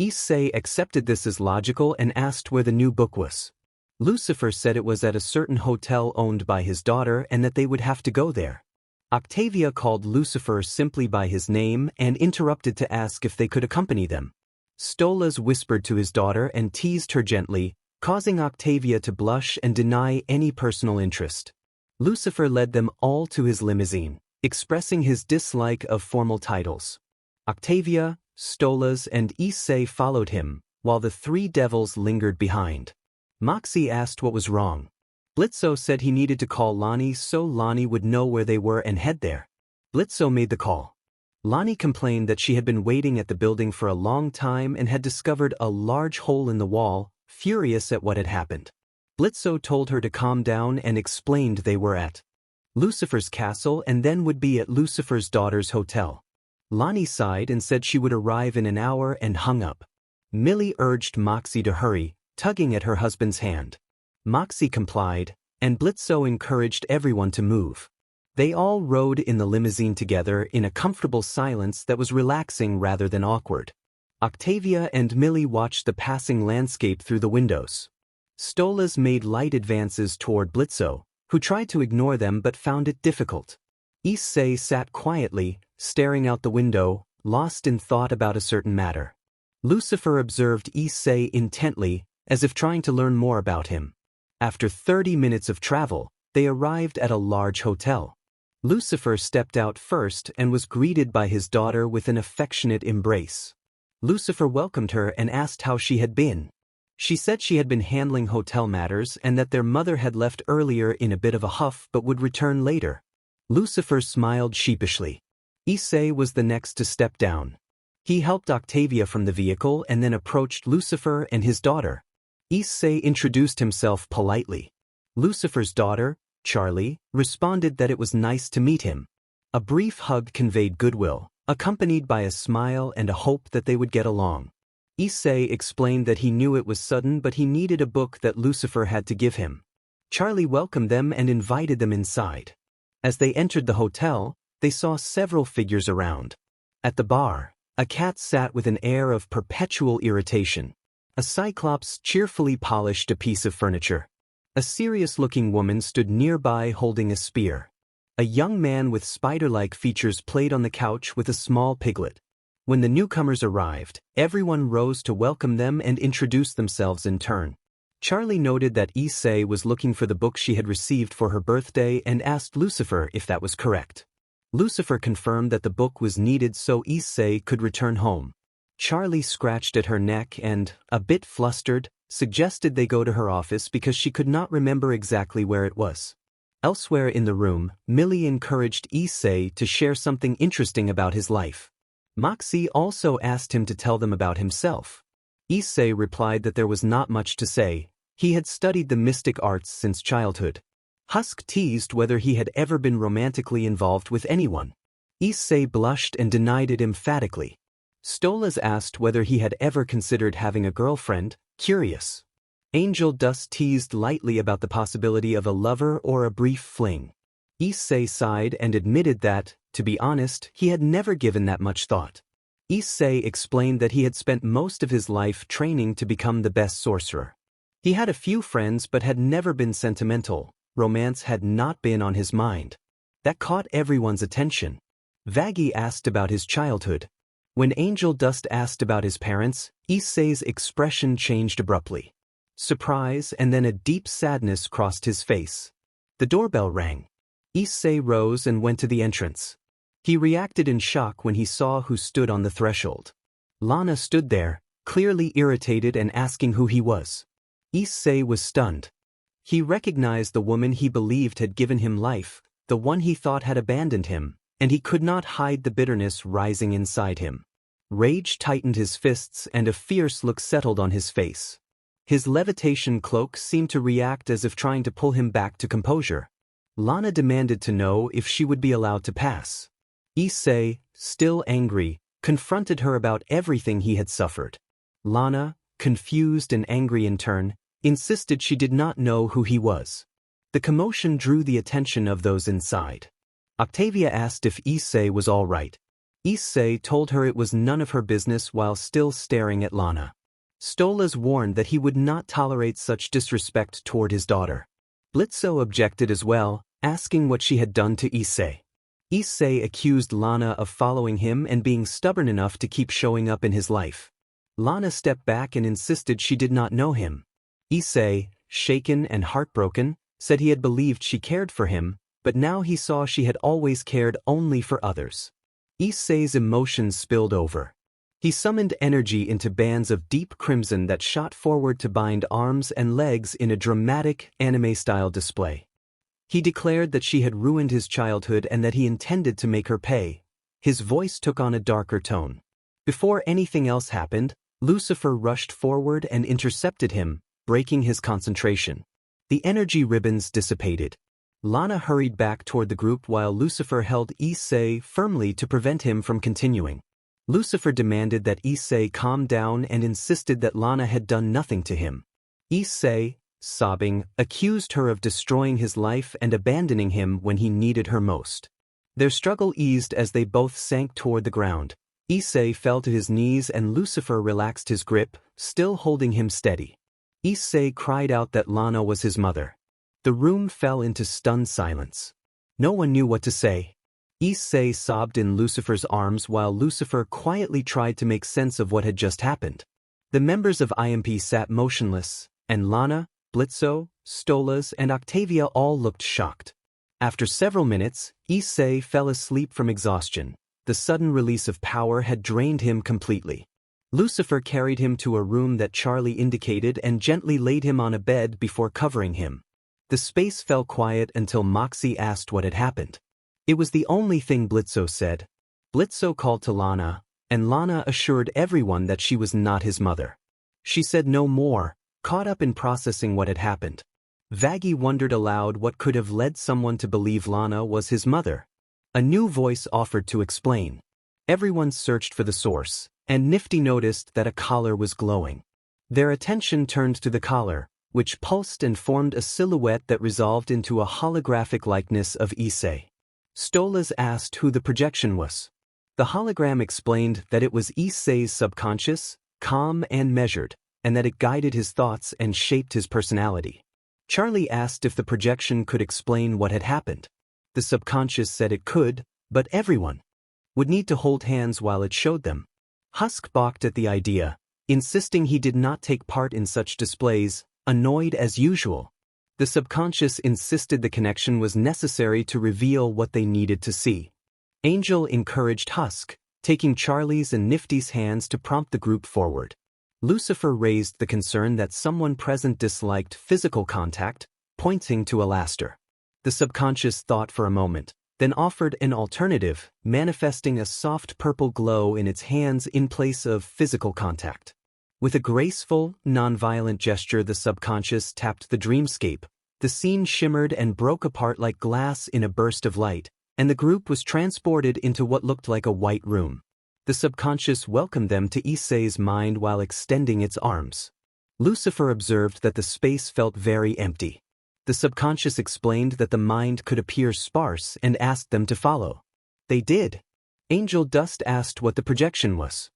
Issei accepted this as logical and asked where the new book was. Lucifer said it was at a certain hotel owned by his daughter and that they would have to go there. Octavia called Lucifer simply by his name and interrupted to ask if they could accompany them. Stolas whispered to his daughter and teased her gently, causing Octavia to blush and deny any personal interest. Lucifer led them all to his limousine, expressing his dislike of formal titles. Octavia, Stolas, and Issei followed him, while the three devils lingered behind. Moxie asked what was wrong. Blitzo said he needed to call Lonnie so Lonnie would know where they were and head there. Blitzo made the call. Lonnie complained that she had been waiting at the building for a long time and had discovered a large hole in the wall, furious at what had happened. Blitzo told her to calm down and explained they were at Lucifer's castle and then would be at Lucifer's daughter's hotel. Lonnie sighed and said she would arrive in an hour and hung up. Millie urged Moxie to hurry, tugging at her husband's hand. Moxie complied, and Blitzo encouraged everyone to move. They all rode in the limousine together in a comfortable silence that was relaxing rather than awkward. Octavia and Millie watched the passing landscape through the windows. Stolas made light advances toward Blitzo, who tried to ignore them but found it difficult. Issei sat quietly, staring out the window, lost in thought about a certain matter. Lucifer observed Issei intently, as if trying to learn more about him. After 30 minutes of travel, they arrived at a large hotel. Lucifer stepped out first and was greeted by his daughter with an affectionate embrace. Lucifer welcomed her and asked how she had been. She said she had been handling hotel matters and that their mother had left earlier in a bit of a huff but would return later. Lucifer smiled sheepishly. Issei was the next to step down. He helped Octavia from the vehicle and then approached Lucifer and his daughter. Issei introduced himself politely. Lucifer's daughter, Charlie, responded that it was nice to meet him. A brief hug conveyed goodwill, accompanied by a smile and a hope that they would get along. Issei explained that he knew it was sudden but he needed a book that Lucifer had to give him. Charlie welcomed them and invited them inside. As they entered the hotel, they saw several figures around. At the bar, a cat sat with an air of perpetual irritation. A cyclops cheerfully polished a piece of furniture. A serious-looking woman stood nearby holding a spear. A young man with spider-like features played on the couch with a small piglet. When the newcomers arrived, everyone rose to welcome them and introduce themselves in turn. Charlie noted that Issei was looking for the book she had received for her birthday and asked Lucifer if that was correct. Lucifer confirmed that the book was needed so Issei could return home. Charlie scratched at her neck and, a bit flustered, suggested they go to her office because she could not remember exactly where it was. Elsewhere in the room, Millie encouraged Issei to share something interesting about his life. Moxie also asked him to tell them about himself. Issei replied that there was not much to say. He had studied the mystic arts since childhood. Husk teased whether he had ever been romantically involved with anyone. Issei blushed and denied it emphatically. Stolas asked whether he had ever considered having a girlfriend, curious. Angel Dust teased lightly about the possibility of a lover or a brief fling. Issei sighed and admitted that, to be honest, he had never given that much thought. Issei explained that he had spent most of his life training to become the best sorcerer. He had a few friends but had never been sentimental. Romance had not been on his mind. That caught everyone's attention. Vaggie asked about his childhood. When Angel Dust asked about his parents, Issei's expression changed abruptly. Surprise and then a deep sadness crossed his face. The doorbell rang. Issei rose and went to the entrance. He reacted in shock when he saw who stood on the threshold. Lana stood there, clearly irritated and asking who he was. Issei was stunned. He recognized the woman he believed had given him life, the one he thought had abandoned him, and he could not hide the bitterness rising inside him. Rage tightened his fists and a fierce look settled on his face. His levitation cloak seemed to react as if trying to pull him back to composure. Lana demanded to know if she would be allowed to pass. Issei, still angry, confronted her about everything he had suffered. Lana, confused and angry in turn, insisted she did not know who he was. The commotion drew the attention of those inside. Octavia asked if Issei was all right. Issei told her it was none of her business while still staring at Lana. Stolas warned that he would not tolerate such disrespect toward his daughter. Blitzo objected as well, asking what she had done to Issei. Issei accused Lana of following him and being stubborn enough to keep showing up in his life. Lana stepped back and insisted she did not know him. Issei, shaken and heartbroken, said he had believed she cared for him, but now he saw she had always cared only for others. Issei's emotions spilled over. He summoned energy into bands of deep crimson that shot forward to bind arms and legs in a dramatic, anime-style display. He declared that she had ruined his childhood and that he intended to make her pay. His voice took on a darker tone. Before anything else happened, Lucifer rushed forward and intercepted him, breaking his concentration. The energy ribbons dissipated. Lana hurried back toward the group while Lucifer held Issei firmly to prevent him from continuing. Lucifer demanded that Issei calm down and insisted that Lana had done nothing to him. Issei, sobbing, accused her of destroying his life and abandoning him when he needed her most. Their struggle eased as they both sank toward the ground. Issei fell to his knees and Lucifer relaxed his grip, still holding him steady. Issei cried out that Lana was his mother. The room fell into stunned silence. No one knew what to say. Issei sobbed in Lucifer's arms while Lucifer quietly tried to make sense of what had just happened. The members of IMP sat motionless, and Lana, Blitzo, Stolas, and Octavia all looked shocked. After several minutes, Issei fell asleep from exhaustion. The sudden release of power had drained him completely. Lucifer carried him to a room that Charlie indicated and gently laid him on a bed before covering him. The space fell quiet until Moxie asked what had happened. It was the only thing Blitzo said. Blitzo called to Lana, and Lana assured everyone that she was not his mother. She said no more, caught up in processing what had happened. Vaggie wondered aloud what could have led someone to believe Lana was his mother. A new voice offered to explain. Everyone searched for the source, and Nifty noticed that a collar was glowing. Their attention turned to the collar, which pulsed and formed a silhouette that resolved into a holographic likeness of Issei. Stolas asked who the projection was. The hologram explained that it was Issei's subconscious, calm and measured, and that it guided his thoughts and shaped his personality. Charlie asked if the projection could explain what had happened. The subconscious said it could, but everyone would need to hold hands while it showed them. Husk balked at the idea, insisting he did not take part in such displays, annoyed as usual. The subconscious insisted the connection was necessary to reveal what they needed to see. Angel encouraged Husk, taking Charlie's and Nifty's hands to prompt the group forward. Lucifer raised the concern that someone present disliked physical contact, pointing to Alastair. The subconscious thought for a moment, then offered an alternative, manifesting a soft purple glow in its hands in place of physical contact. With a graceful, nonviolent gesture, the subconscious tapped the dreamscape. The scene shimmered and broke apart like glass in a burst of light, and the group was transported into what looked like a white room. The subconscious welcomed them to Issei's mind while extending its arms. Lucifer observed that the space felt very empty. The subconscious explained that the mind could appear sparse and asked them to follow. They did. Angel Dust asked what the projection was.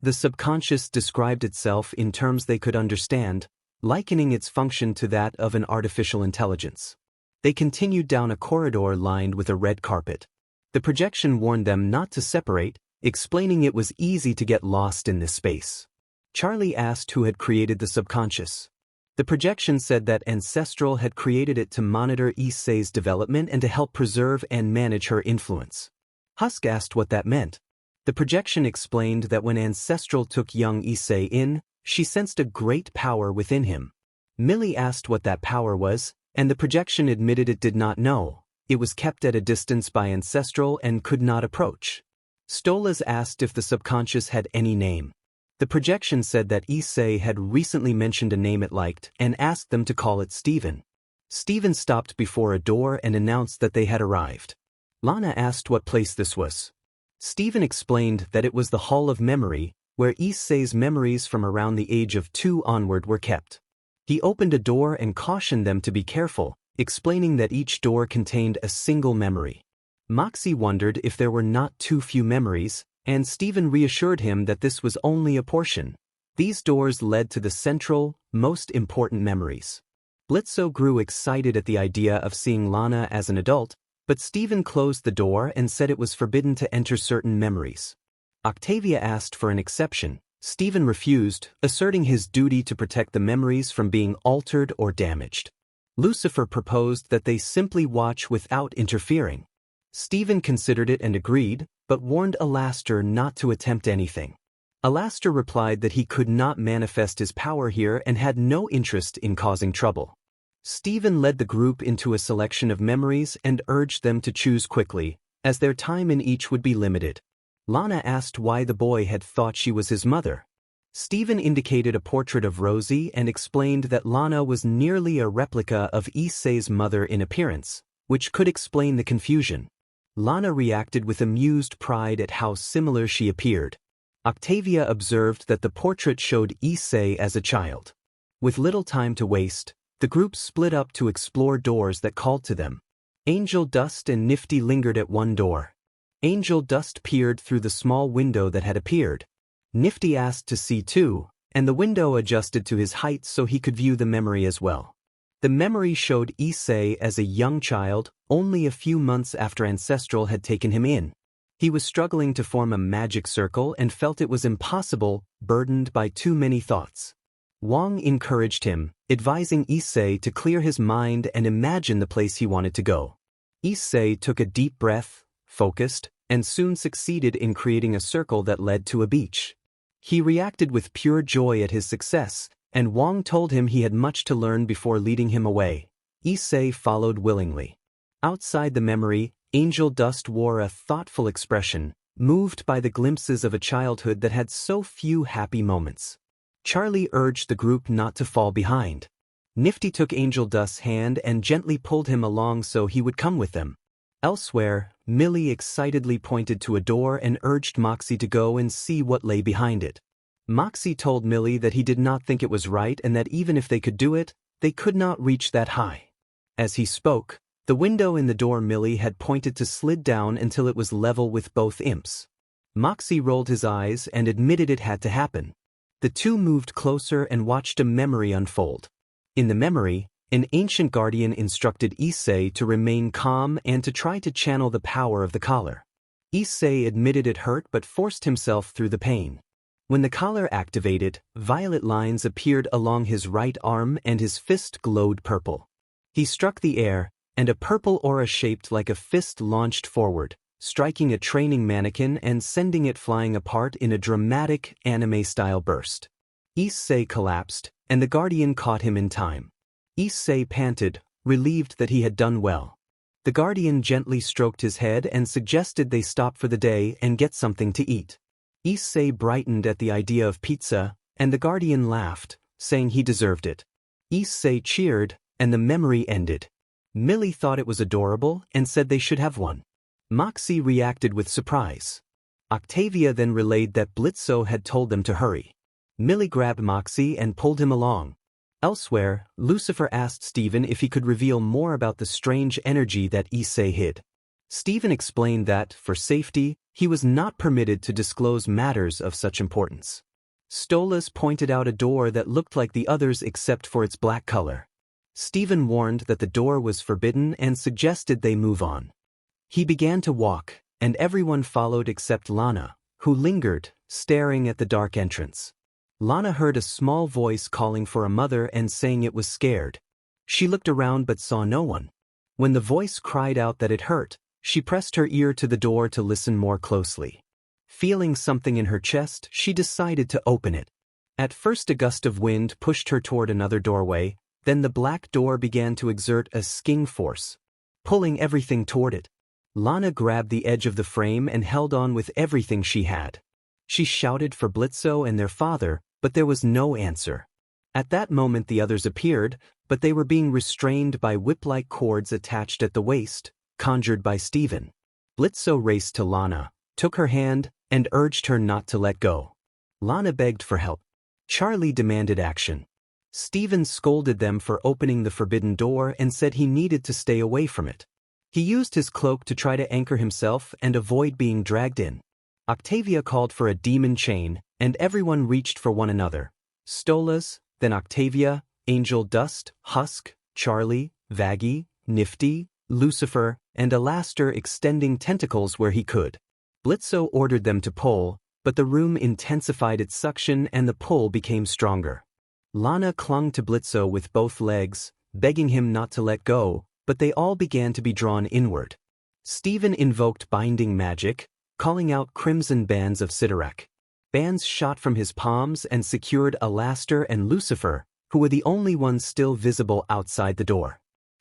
The subconscious described itself in terms they could understand, likening its function to that of an artificial intelligence. They continued down a corridor lined with a red carpet. The projection warned them not to separate, explaining it was easy to get lost in this space. Charlie asked who had created the subconscious. The projection said that Ancestral had created it to monitor Issei's development and to help preserve and manage her influence. Husk asked what that meant. The projection explained that when Ancestral took young Issei in, she sensed a great power within him. Millie asked what that power was, and the projection admitted it did not know. It was kept at a distance by Ancestral and could not approach. Stolas asked if the subconscious had any name. The projection said that Issei had recently mentioned a name it liked and asked them to call it Stephen. Stephen stopped before a door and announced that they had arrived. Lana asked what place this was. Stephen explained that it was the Hall of Memory, where Issei's memories from around the age of 2 onward were kept. He opened a door and cautioned them to be careful, explaining that each door contained a single memory. Moxie wondered if there were not too few memories, and Stephen reassured him that this was only a portion. These doors led to the central, most important memories. Blitzo grew excited at the idea of seeing Lana as an adult, but Stephen closed the door and said it was forbidden to enter certain memories. Octavia asked for an exception. Stephen refused, asserting his duty to protect the memories from being altered or damaged. Lucifer proposed that they simply watch without interfering. Stephen considered it and agreed, but warned Alastor not to attempt anything. Alastor replied that he could not manifest his power here and had no interest in causing trouble. Stephen led the group into a selection of memories and urged them to choose quickly, as their time in each would be limited. Lana asked why the boy had thought she was his mother. Stephen indicated a portrait of Rosie and explained that Lana was nearly a replica of Issei's mother in appearance, which could explain the confusion. Lana reacted with amused pride at how similar she appeared. Octavia observed that the portrait showed Issei as a child. With little time to waste, the group split up to explore doors that called to them. Angel Dust and Nifty lingered at one door. Angel Dust peered through the small window that had appeared. Nifty asked to see too, and the window adjusted to his height so he could view the memory as well. The memory showed Issei as a young child, only a few months after Ancestral had taken him in. He was struggling to form a magic circle and felt it was impossible, burdened by too many thoughts. Wong encouraged him, advising Issei to clear his mind and imagine the place he wanted to go. Issei took a deep breath, focused, and soon succeeded in creating a circle that led to a beach. He reacted with pure joy at his success, and Wong told him he had much to learn before leading him away. Issei followed willingly. Outside the memory, Angel Dust wore a thoughtful expression, moved by the glimpses of a childhood that had so few happy moments. Charlie urged the group not to fall behind. Nifty took Angel Dust's hand and gently pulled him along so he would come with them. Elsewhere, Millie excitedly pointed to a door and urged Moxie to go and see what lay behind it. Moxie told Millie that he did not think it was right and that even if they could do it, they could not reach that high. As he spoke, the window in the door Millie had pointed to slid down until it was level with both imps. Moxie rolled his eyes and admitted it had to happen. The two moved closer and watched a memory unfold. In the memory, an ancient guardian instructed Issei to remain calm and to try to channel the power of the collar. Issei admitted it hurt but forced himself through the pain. When the collar activated, violet lines appeared along his right arm and his fist glowed purple. He struck the air, and a purple aura shaped like a fist launched forward, striking a training mannequin and sending it flying apart in a dramatic, anime-style burst. Issei collapsed, and the guardian caught him in time. Issei panted, relieved that he had done well. The guardian gently stroked his head and suggested they stop for the day and get something to eat. Issei brightened at the idea of pizza, and the guardian laughed, saying he deserved it. Issei cheered, and the memory ended. Millie thought it was adorable and said they should have one. Moxie reacted with surprise. Octavia then relayed that Blitzo had told them to hurry. Millie grabbed Moxie and pulled him along. Elsewhere, Lucifer asked Stephen if he could reveal more about the strange energy that Issei hid. Stephen explained that, for safety, he was not permitted to disclose matters of such importance. Stolas pointed out a door that looked like the others except for its black color. Stephen warned that the door was forbidden and suggested they move on. He began to walk, and everyone followed except Lana, who lingered, staring at the dark entrance. Lana heard a small voice calling for a mother and saying it was scared. She looked around but saw no one. When the voice cried out that it hurt, she pressed her ear to the door to listen more closely. Feeling something in her chest, she decided to open it. At first a gust of wind pushed her toward another doorway, then the black door began to exert a sking force, pulling everything toward it. Lana grabbed the edge of the frame and held on with everything she had. She shouted for Blitzo and their father, but there was no answer. At that moment the others appeared, but they were being restrained by whip-like cords attached at the waist, conjured by Steven. Blitzo raced to Lana, took her hand, and urged her not to let go. Lana begged for help. Charlie demanded action. Steven scolded them for opening the forbidden door and said he needed to stay away from it. He used his cloak to try to anchor himself and avoid being dragged in. Octavia called for a demon chain, and everyone reached for one another. Stolas, then Octavia, Angel Dust, Husk, Charlie, Vaggie, Nifty, Lucifer, and Alastair extending tentacles where he could. Blitzo ordered them to pull, but the room intensified its suction and the pull became stronger. Lana clung to Blitzo with both legs, begging him not to let go, but they all began to be drawn inward. Steven invoked binding magic, calling out crimson bands of Sidorak. Bands shot from his palms and secured Alastair and Lucifer, who were the only ones still visible outside the door.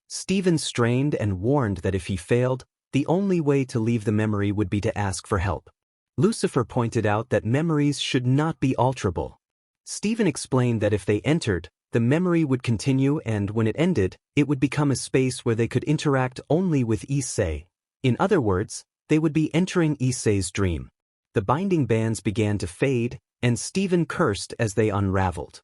Steven strained and warned that if he failed, the only way to leave the memory would be to ask for help. Lucifer pointed out that memories should not be alterable. Steven explained that if they entered, the memory would continue and when it ended, it would become a space where they could interact only with Issei. In other words, they would be entering Issei's dream. The binding bands began to fade, and Steven cursed as they unraveled.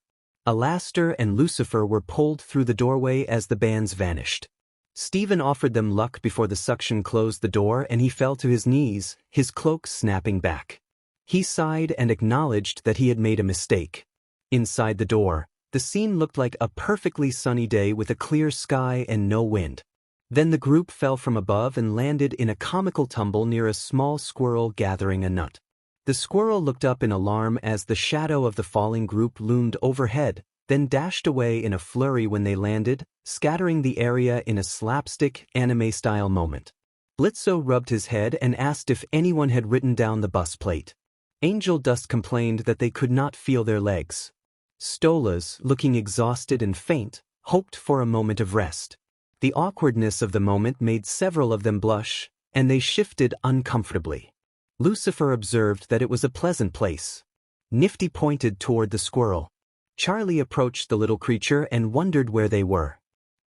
Alastair and Lucifer were pulled through the doorway as the bands vanished. Steven offered them luck before the suction closed the door and he fell to his knees, his cloak snapping back. He sighed and acknowledged that he had made a mistake. Inside the door, the scene looked like a perfectly sunny day with a clear sky and no wind. Then the group fell from above and landed in a comical tumble near a small squirrel gathering a nut. The squirrel looked up in alarm as the shadow of the falling group loomed overhead, then dashed away in a flurry when they landed, scattering the area in a slapstick, anime-style moment. Blitzo rubbed his head and asked if anyone had written down the bus plate. Angel Dust complained that they could not feel their legs. Stolas, looking exhausted and faint, hoped for a moment of rest. The awkwardness of the moment made several of them blush, and they shifted uncomfortably. Lucifer observed that it was a pleasant place. Nifty pointed toward the squirrel. Charlie approached the little creature and wondered where they were.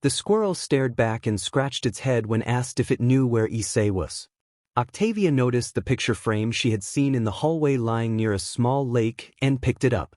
The squirrel stared back and scratched its head when asked if it knew where Issei was. Octavia noticed the picture frame she had seen in the hallway lying near a small lake and picked it up.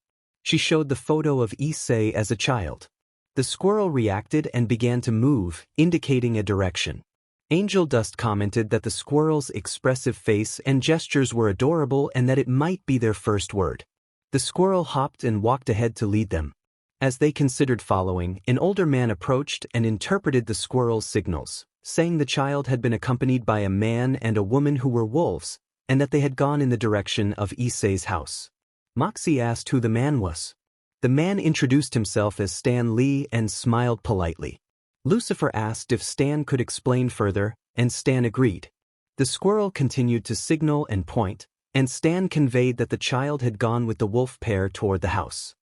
She showed the photo of Issei as a child. The squirrel reacted and began to move, indicating a direction. Angel Dust commented that the squirrel's expressive face and gestures were adorable and that it might be their first word. The squirrel hopped and walked ahead to lead them. As they considered following, an older man approached and interpreted the squirrel's signals, saying the child had been accompanied by a man and a woman who were wolves, and that they had gone in the direction of Issei's house. Moxie asked who the man was. The man introduced himself as Stan Lee and smiled politely. Lucifer asked if Stan could explain further, and Stan agreed. The squirrel continued to signal and point, and Stan conveyed that the child had gone with the wolf pair toward the house.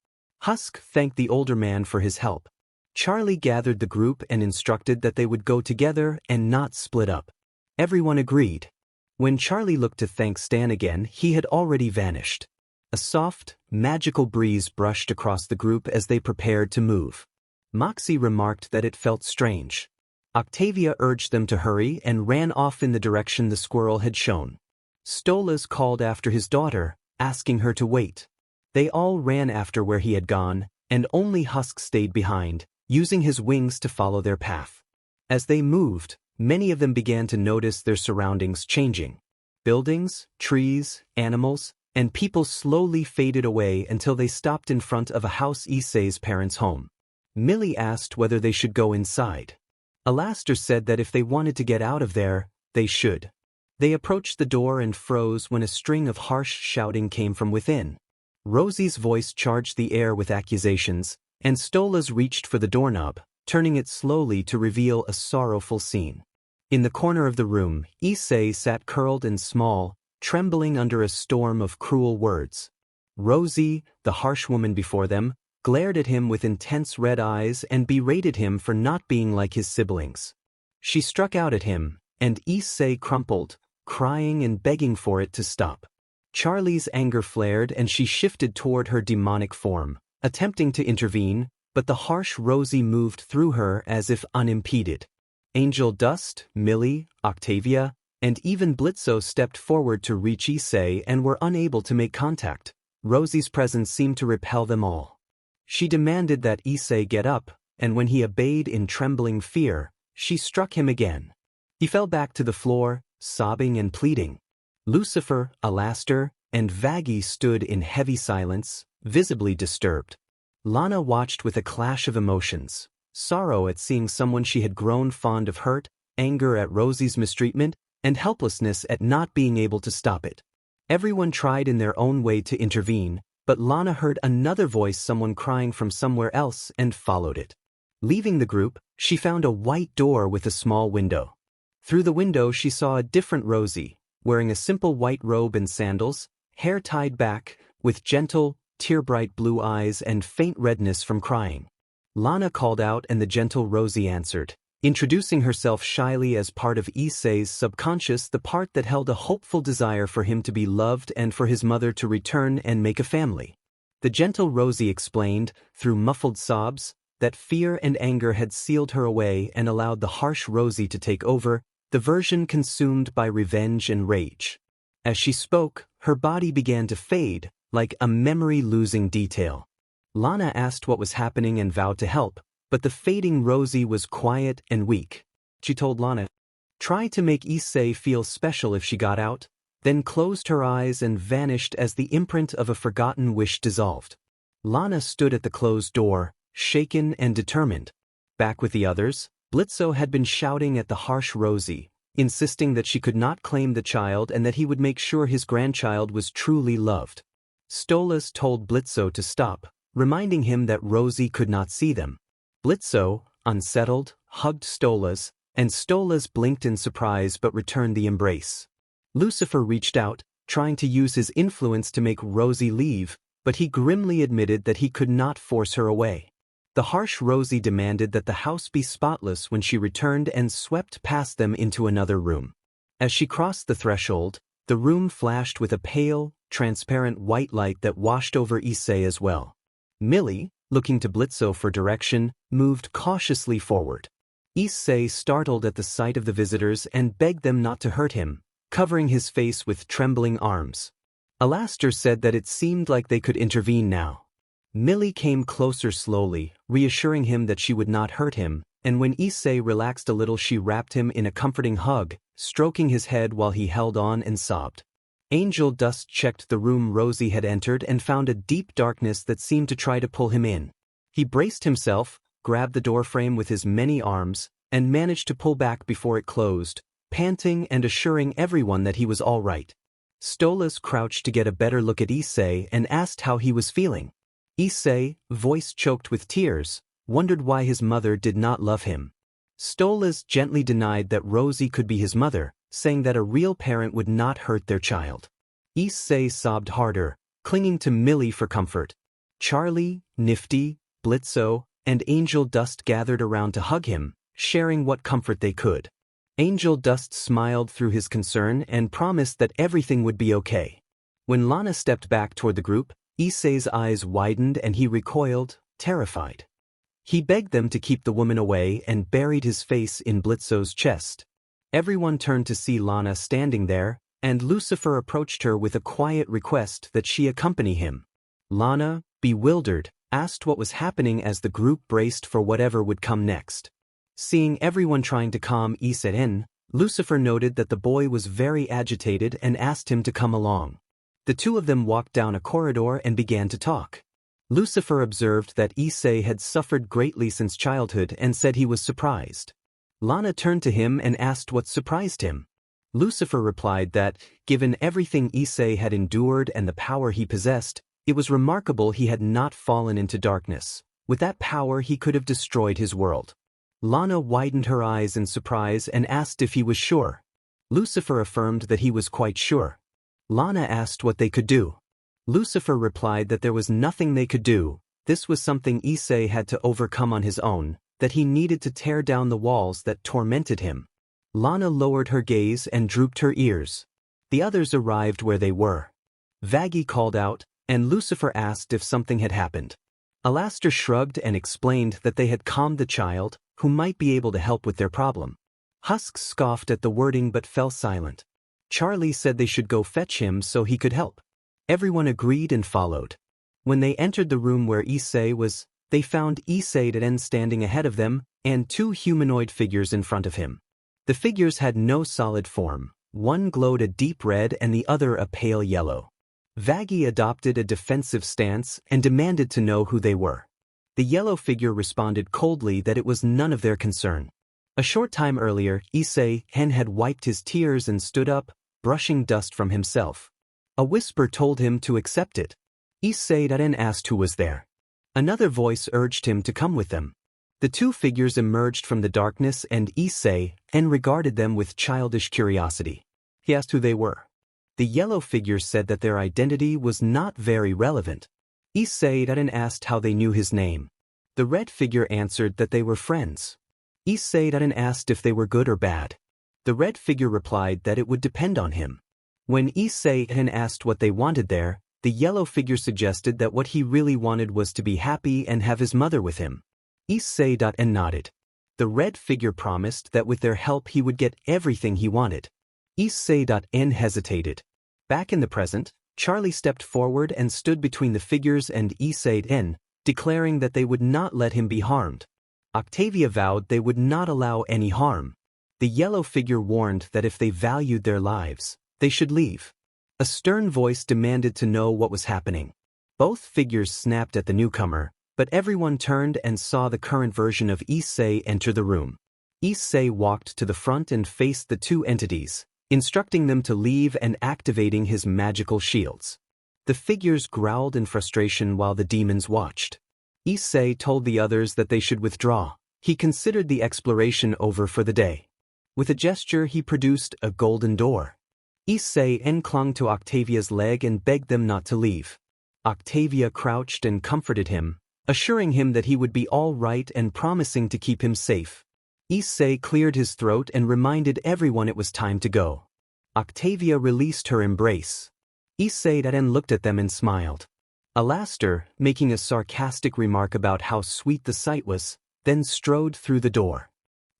Husk thanked the older man for his help. Charlie gathered the group and instructed that they would go together and not split up. Everyone agreed. When Charlie looked to thank Stan again, he had already vanished. A soft, magical breeze brushed across the group as they prepared to move. Moxie remarked that it felt strange. Octavia urged them to hurry and ran off in the direction the squirrel had shown. Stolas called after his daughter, asking her to wait. They all ran after where he had gone, and only Husk stayed behind, using his wings to follow their path. As they moved, many of them began to notice their surroundings changing. Buildings, trees, animals, and people slowly faded away until they stopped in front of a house Issei's parents' home. Millie asked whether they should go inside. Alastair said that if they wanted to get out of there, they should. They approached the door and froze when a string of harsh shouting came from within. Rosie's voice charged the air with accusations, and Stolas reached for the doorknob, turning it slowly to reveal a sorrowful scene. In the corner of the room, Issei sat curled and small, trembling under a storm of cruel words. Rosie, the harsh woman before them, glared at him with intense red eyes and berated him for not being like his siblings. She struck out at him, and Issei crumpled, crying and begging for it to stop. Charlie's anger flared and she shifted toward her demonic form, attempting to intervene, but the harsh Rosie moved through her as if unimpeded. Angel Dust, Millie, Octavia, and even Blitzo stepped forward to reach Issei and were unable to make contact. Rosie's presence seemed to repel them all. She demanded that Issei get up, and when he obeyed in trembling fear, she struck him again. He fell back to the floor, sobbing and pleading. Lucifer, Alastor, and Vaggie stood in heavy silence, visibly disturbed. Lana watched with a clash of emotions: sorrow at seeing someone she had grown fond of hurt, anger at Rosie's mistreatment, and helplessness at not being able to stop it. Everyone tried in their own way to intervene, but Lana heard another voice, someone crying from somewhere else, and followed it. Leaving the group, she found a white door with a small window. Through the window she saw a different Rosie, wearing a simple white robe and sandals, hair tied back, with gentle, tear-bright blue eyes and faint redness from crying. Lana called out and the gentle Rosie answered, introducing herself shyly as part of Issei's subconscious, the part that held a hopeful desire for him to be loved and for his mother to return and make a family. The gentle Rosie explained, through muffled sobs, that fear and anger had sealed her away and allowed the harsh Rosie to take over, the version consumed by revenge and rage. As she spoke, her body began to fade, like a memory-losing detail. Lana asked what was happening and vowed to help, but the fading Rosie was quiet and weak. She told Lana, "Try to make Issei feel special if she got out," then closed her eyes and vanished as the imprint of a forgotten wish dissolved. Lana stood at the closed door, shaken and determined. Back with the others, Blitzo had been shouting at the harsh Rosie, insisting that she could not claim the child and that he would make sure his grandchild was truly loved. Stolas told Blitzo to stop, reminding him that Rosie could not see them. Blitzo, unsettled, hugged Stolas, and Stolas blinked in surprise but returned the embrace. Lucifer reached out, trying to use his influence to make Rosie leave, but he grimly admitted that he could not force her away. The harsh Rosie demanded that the house be spotless when she returned and swept past them into another room. As she crossed the threshold, the room flashed with a pale, transparent white light that washed over Issei as well. Millie, looking to Blitzo for direction, moved cautiously forward. Issei startled at the sight of the visitors and begged them not to hurt him, covering his face with trembling arms. Alastor said that it seemed like they could intervene now. Millie came closer slowly, reassuring him that she would not hurt him, and when Issei relaxed a little she wrapped him in a comforting hug, stroking his head while he held on and sobbed. Angel Dust checked the room Rosie had entered and found a deep darkness that seemed to try to pull him in. He braced himself, grabbed the doorframe with his many arms, and managed to pull back before it closed, panting and assuring everyone that he was all right. Stolas crouched to get a better look at Issei and asked how he was feeling. Issei, voice choked with tears, wondered why his mother did not love him. Stolas gently denied that Rosie could be his mother, saying that a real parent would not hurt their child. Issei sobbed harder, clinging to Millie for comfort. Charlie, Nifty, Blitzo, and Angel Dust gathered around to hug him, sharing what comfort they could. Angel Dust smiled through his concern and promised that everything would be okay. When Lana stepped back toward the group, Issei's eyes widened and he recoiled, terrified. He begged them to keep the woman away and buried his face in Blitzo's chest. Everyone turned to see Lana standing there, and Lucifer approached her with a quiet request that she accompany him. Lana, bewildered, asked what was happening as the group braced for whatever would come next. Seeing everyone trying to calm Issei, Lucifer noted that the boy was very agitated and asked him to come along. The two of them walked down a corridor and began to talk. Lucifer observed that Issei had suffered greatly since childhood and said he was surprised. Lana turned to him and asked what surprised him. Lucifer replied that, given everything Issei had endured and the power he possessed, it was remarkable he had not fallen into darkness. With that power he could have destroyed his world. Lana widened her eyes in surprise and asked if he was sure. Lucifer affirmed that he was quite sure. Lana asked what they could do. Lucifer replied that there was nothing they could do, this was something Issei had to overcome on his own, that he needed to tear down the walls that tormented him. Lana lowered her gaze and drooped her ears. The others arrived where they were. Vaggie called out, and Lucifer asked if something had happened. Alastair shrugged and explained that they had calmed the child, who might be able to help with their problem. Husk scoffed at the wording but fell silent. Charlie said they should go fetch him so he could help. Everyone agreed and followed. When they entered the room where Issei was, they found Issei standing ahead of them, and two humanoid figures in front of him. The figures had no solid form. One glowed a deep red and the other a pale yellow. Vaggie adopted a defensive stance and demanded to know who they were. The yellow figure responded coldly that it was none of their concern. A short time earlier, Issei had wiped his tears and stood up, brushing dust from himself. A whisper told him to accept it. Issei asked who was there. Another voice urged him to come with them. The two figures emerged from the darkness and Issei regarded them with childish curiosity. He asked who they were. The yellow figure said that their identity was not very relevant. Issei asked how they knew his name. The red figure answered that they were friends. Issei asked if they were good or bad. The red figure replied that it would depend on him. When Issei asked what they wanted there, the yellow figure suggested that what he really wanted was to be happy and have his mother with him. Issei nodded. The red figure promised that with their help he would get everything he wanted. Issei hesitated. Back in the present, Charlie stepped forward and stood between the figures and Issei, declaring that they would not let him be harmed. Octavia vowed they would not allow any harm. The yellow figure warned that if they valued their lives, they should leave. A stern voice demanded to know what was happening. Both figures snapped at the newcomer, but everyone turned and saw the current version of Issei enter the room. Issei walked to the front and faced the two entities, instructing them to leave and activating his magical shields. The figures growled in frustration while the demons watched. Issei told the others that they should withdraw. He considered the exploration over for the day. With a gesture he produced a golden door. Issei clung to Octavia's leg and begged them not to leave. Octavia crouched and comforted him, assuring him that he would be all right and promising to keep him safe. Issei cleared his throat and reminded everyone it was time to go. Octavia released her embrace. Issei looked at them and smiled. Alastair, making a sarcastic remark about how sweet the sight was, then strode through the door.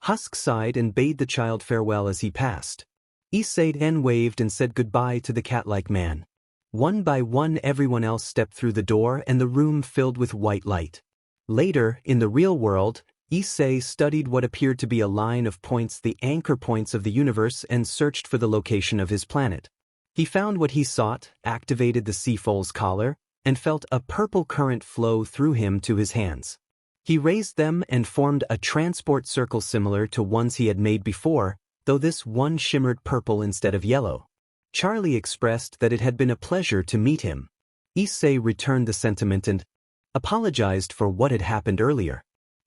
Husk sighed and bade the child farewell as he passed. Issei waved and said goodbye to the cat-like man. One by one everyone else stepped through the door and the room filled with white light. Later, in the real world, Issei studied what appeared to be a line of points, the anchor points of the universe, and searched for the location of his planet. He found what he sought, activated the seafoal's collar, and felt a purple current flow through him to his hands. He raised them and formed a transport circle similar to ones he had made before, though this one shimmered purple instead of yellow. Charlie expressed that it had been a pleasure to meet him. Issei returned the sentiment and apologized for what had happened earlier.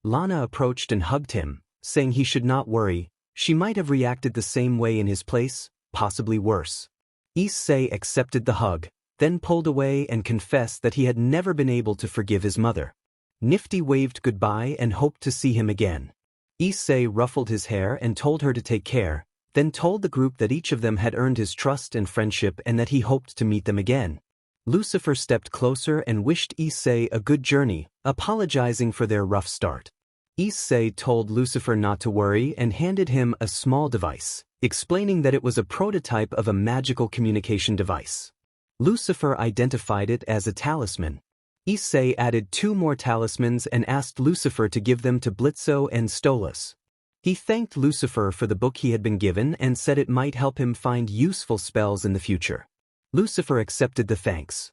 Lana approached and hugged him, saying he should not worry. She might have reacted the same way in his place, possibly worse. Issei accepted the hug, then pulled away and confessed that he had never been able to forgive his mother. Nifty waved goodbye and hoped to see him again. Issei ruffled his hair and told her to take care, then told the group that each of them had earned his trust and friendship and that he hoped to meet them again. Lucifer stepped closer and wished Issei a good journey, apologizing for their rough start. Issei told Lucifer not to worry and handed him a small device, explaining that it was a prototype of a magical communication device. Lucifer identified it as a talisman. Issei added 2 more talismans and asked Lucifer to give them to Blitzo and Stolas. He thanked Lucifer for the book he had been given and said it might help him find useful spells in the future. Lucifer accepted the thanks.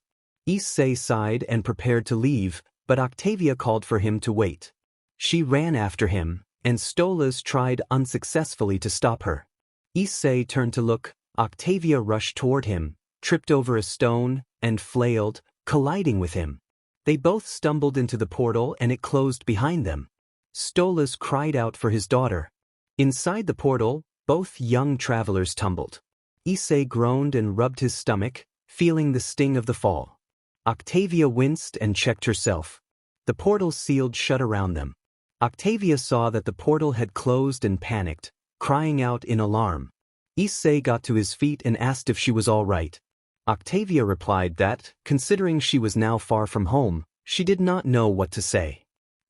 Issei sighed and prepared to leave, but Octavia called for him to wait. She ran after him, and Stolas tried unsuccessfully to stop her. Issei turned to look. Octavia rushed toward him, tripped over a stone, and flailed, colliding with him. They both stumbled into the portal and it closed behind them. Stolas cried out for his daughter. Inside the portal, both young travelers tumbled. Issei groaned and rubbed his stomach, feeling the sting of the fall. Octavia winced and checked herself. The portal sealed shut around them. Octavia saw that the portal had closed and panicked, crying out in alarm. Issei got to his feet and asked if she was all right. Octavia replied that, considering she was now far from home, she did not know what to say.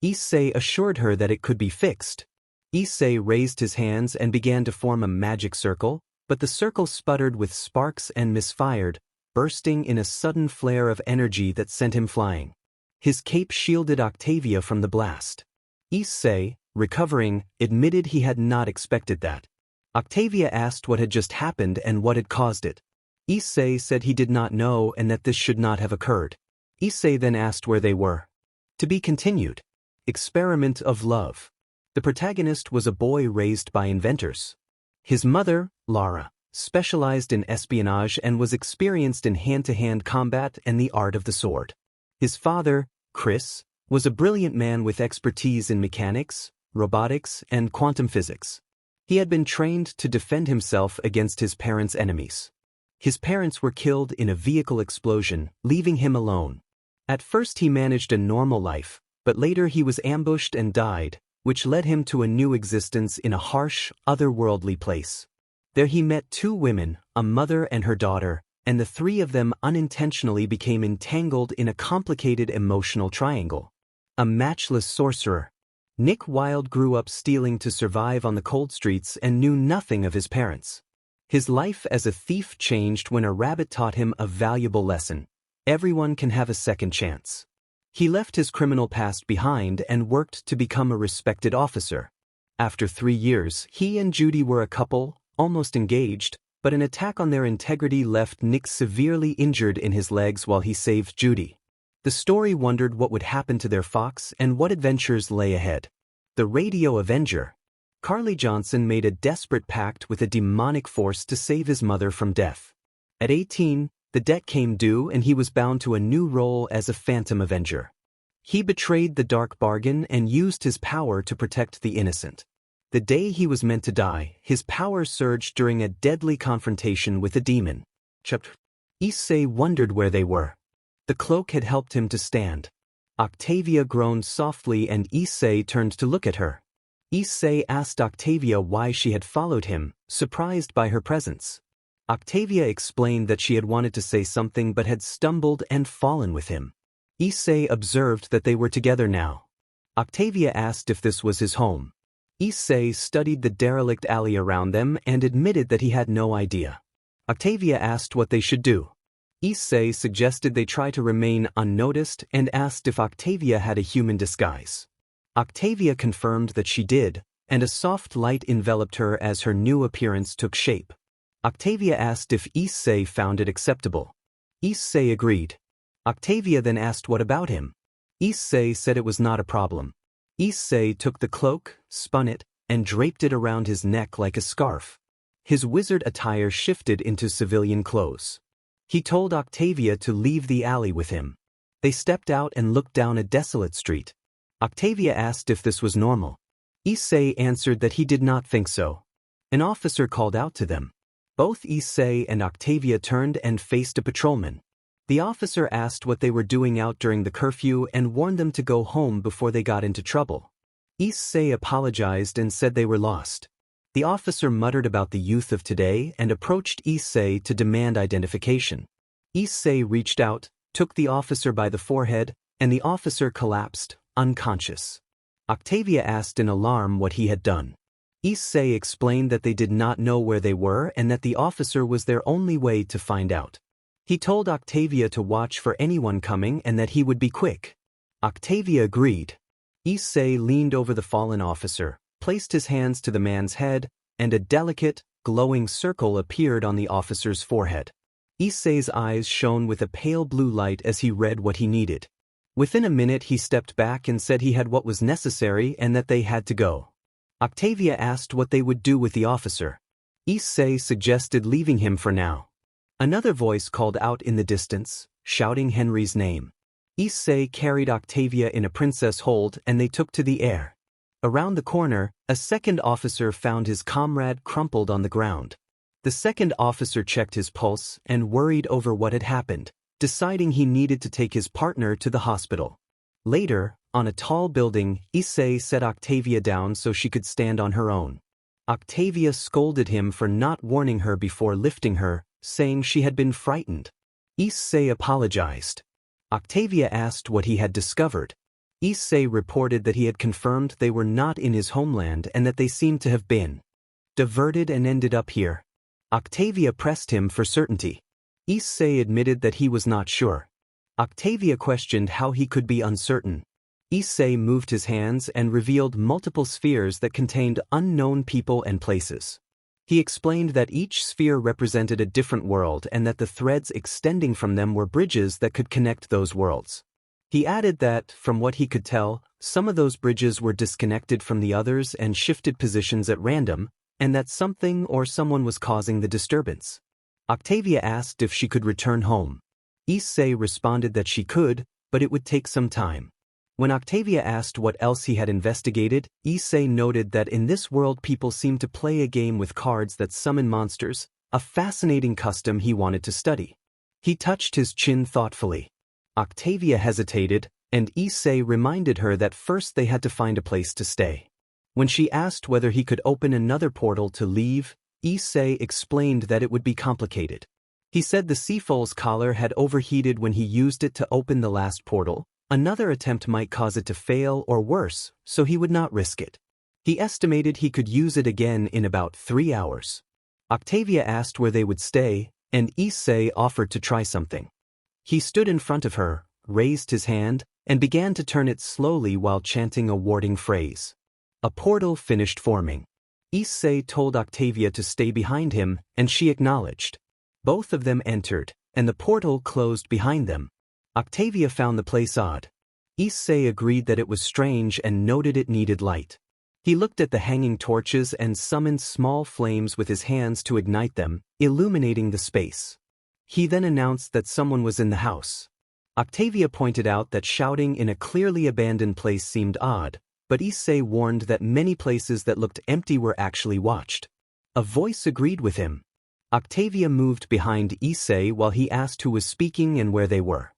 Issei assured her that it could be fixed. Issei raised his hands and began to form a magic circle, but the circle sputtered with sparks and misfired, bursting in a sudden flare of energy that sent him flying. His cape shielded Octavia from the blast. Issei, recovering, admitted he had not expected that. Octavia asked what had just happened and what had caused it. Issei said he did not know and that this should not have occurred. Issei then asked where they were. To be continued. Experiment of love. The protagonist was a boy raised by inventors. His mother, Lara, specialized in espionage and was experienced in hand-to-hand combat and the art of the sword. His father, Chris, was a brilliant man with expertise in mechanics, robotics, and quantum physics. He had been trained to defend himself against his parents' enemies. His parents were killed in a vehicle explosion, leaving him alone. At first he managed a normal life, but later he was ambushed and died, which led him to a new existence in a harsh, otherworldly place. There he met two women, a mother and her daughter, and the three of them unintentionally became entangled in a complicated emotional triangle. A matchless sorcerer. Nick Wilde grew up stealing to survive on the cold streets and knew nothing of his parents. His life as a thief changed when a rabbit taught him a valuable lesson. Everyone can have a second chance. He left his criminal past behind and worked to become a respected officer. After 3 years, he and Judy were a couple, almost engaged, but an attack on their integrity left Nick severely injured in his legs while he saved Judy. The story wondered what would happen to their fox and what adventures lay ahead. The Radio Avenger. Carly Johnson made a desperate pact with a demonic force to save his mother from death. At 18, the debt came due and he was bound to a new role as a Phantom Avenger. He betrayed the dark bargain and used his power to protect the innocent. The day he was meant to die, his power surged during a deadly confrontation with a demon. Issei wondered where they were. The cloak had helped him to stand. Octavia groaned softly and Issei turned to look at her. Issei asked Octavia why she had followed him, surprised by her presence. Octavia explained that she had wanted to say something but had stumbled and fallen with him. Issei observed that they were together now. Octavia asked if this was his home. Issei studied the derelict alley around them and admitted that he had no idea. Octavia asked what they should do. Issei suggested they try to remain unnoticed and asked if Octavia had a human disguise. Octavia confirmed that she did, and a soft light enveloped her as her new appearance took shape. Octavia asked if Issei found it acceptable. Issei agreed. Octavia then asked what about him. Issei said it was not a problem. Issei took the cloak, spun it, and draped it around his neck like a scarf. His wizard attire shifted into civilian clothes. He told Octavia to leave the alley with him. They stepped out and looked down a desolate street. Octavia asked if this was normal. Issei answered that he did not think so. An officer called out to them. Both Issei and Octavia turned and faced a patrolman. The officer asked what they were doing out during the curfew and warned them to go home before they got into trouble. Issei apologized and said they were lost. The officer muttered about the youth of today and approached Issei to demand identification. Issei reached out, took the officer by the forehead, and the officer collapsed, unconscious. Octavia asked in alarm what he had done. Issei explained that they did not know where they were and that the officer was their only way to find out. He told Octavia to watch for anyone coming and that he would be quick. Octavia agreed. Issei leaned over the fallen officer, placed his hands to the man's head, and a delicate, glowing circle appeared on the officer's forehead. Issei's eyes shone with a pale blue light as he read what he needed. Within a minute he stepped back and said he had what was necessary and that they had to go. Octavia asked what they would do with the officer. Issei suggested leaving him for now. Another voice called out in the distance, shouting Henry's name. Issei carried Octavia in a princess hold and they took to the air. Around the corner, a second officer found his comrade crumpled on the ground. The second officer checked his pulse and worried over what had happened, deciding he needed to take his partner to the hospital. Later, on a tall building, Issei set Octavia down so she could stand on her own. Octavia scolded him for not warning her before lifting her, saying she had been frightened. Issei apologized. Octavia asked what he had discovered. Issei reported that he had confirmed they were not in his homeland and that they seemed to have been diverted and ended up here. Octavia pressed him for certainty. Issei admitted that he was not sure. Octavia questioned how he could be uncertain. Issei moved his hands and revealed multiple spheres that contained unknown people and places. He explained that each sphere represented a different world and that the threads extending from them were bridges that could connect those worlds. He added that, from what he could tell, some of those bridges were disconnected from the others and shifted positions at random, and that something or someone was causing the disturbance. Octavia asked if she could return home. Issei responded that she could, but it would take some time. When Octavia asked what else he had investigated, Issei noted that in this world people seem to play a game with cards that summon monsters, a fascinating custom he wanted to study. He touched his chin thoughtfully. Octavia hesitated, and Issei reminded her that first they had to find a place to stay. When she asked whether he could open another portal to leave, Issei explained that it would be complicated. He said the Seafoal's collar had overheated when he used it to open the last portal. Another attempt might cause it to fail or worse, so he would not risk it. He estimated he could use it again in about 3 hours. Octavia asked where they would stay, and Issei offered to try something. He stood in front of her, raised his hand, and began to turn it slowly while chanting a warding phrase. A portal finished forming. Issei told Octavia to stay behind him, and she acknowledged. Both of them entered, and the portal closed behind them. Octavia found the place odd. Issei agreed that it was strange and noted it needed light. He looked at the hanging torches and summoned small flames with his hands to ignite them, illuminating the space. He then announced that someone was in the house. Octavia pointed out that shouting in a clearly abandoned place seemed odd, but Issei warned that many places that looked empty were actually watched. A voice agreed with him. Octavia moved behind Issei while he asked who was speaking and where they were.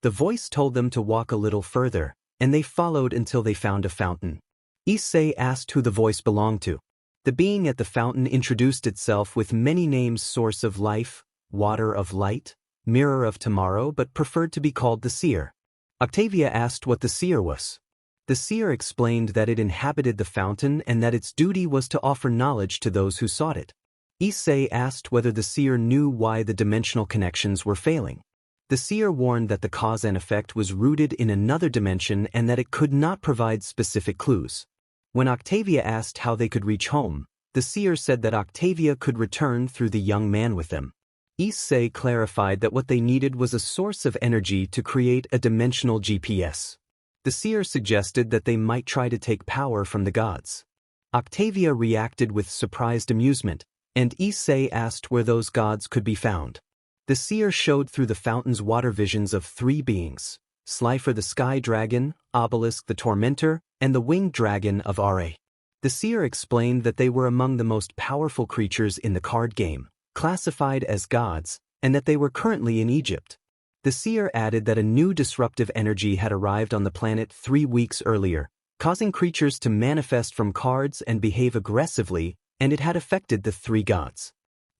The voice told them to walk a little further, and they followed until they found a fountain. Issei asked who the voice belonged to. The being at the fountain introduced itself with many names: Source of Life, Water of Light, Mirror of Tomorrow, but preferred to be called the Seer. Octavia asked what the Seer was. The Seer explained that it inhabited the fountain and that its duty was to offer knowledge to those who sought it. Issei asked whether the Seer knew why the dimensional connections were failing. The Seer warned that the cause and effect was rooted in another dimension and that it could not provide specific clues. When Octavia asked how they could reach home, the Seer said that Octavia could return through the young man with them. Issei clarified that what they needed was a source of energy to create a dimensional GPS. The Seer suggested that they might try to take power from the gods. Octavia reacted with surprised amusement, and Issei asked where those gods could be found. The Seer showed through the fountain's water visions of 3 beings: Slifer the Sky Dragon, Obelisk the Tormentor, and the Winged Dragon of Ra. The Seer explained that they were among the most powerful creatures in the card game, classified as gods, and that they were currently in Egypt. The Seer added that a new disruptive energy had arrived on the planet 3 weeks earlier, causing creatures to manifest from cards and behave aggressively, and it had affected the 3 gods.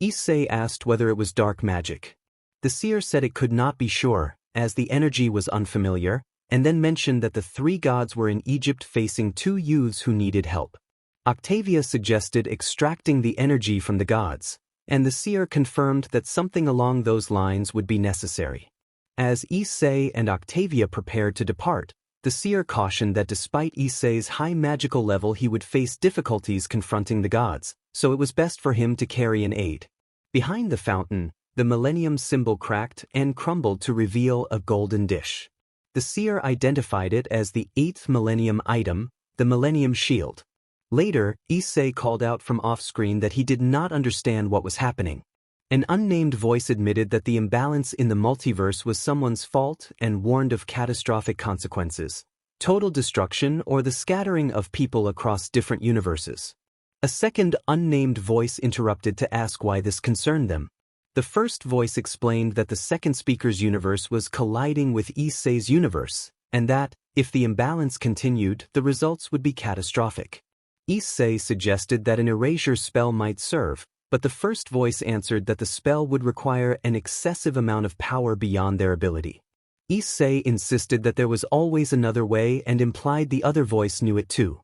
Issei asked whether it was dark magic. The Seer said it could not be sure, as the energy was unfamiliar, and then mentioned that the 3 gods were in Egypt facing 2 youths who needed help. Octavia suggested extracting the energy from the gods, and the Seer confirmed that something along those lines would be necessary. As Issei and Octavia prepared to depart, the Seer cautioned that despite Issei's high magical level he would face difficulties confronting the gods, so it was best for him to carry an aid. Behind the fountain, the Millennium symbol cracked and crumbled to reveal a golden dish. The Seer identified it as the 8th Millennium item, the Millennium Shield. Later, Issei called out from off-screen that he did not understand what was happening. An unnamed voice admitted that the imbalance in the multiverse was someone's fault and warned of catastrophic consequences: total destruction or the scattering of people across different universes. A second unnamed voice interrupted to ask why this concerned them. The first voice explained that the second speaker's universe was colliding with Issei's universe, and that, if the imbalance continued, the results would be catastrophic. Issei suggested that an erasure spell might serve, but the first voice answered that the spell would require an excessive amount of power beyond their ability. Issei insisted that there was always another way and implied the other voice knew it too.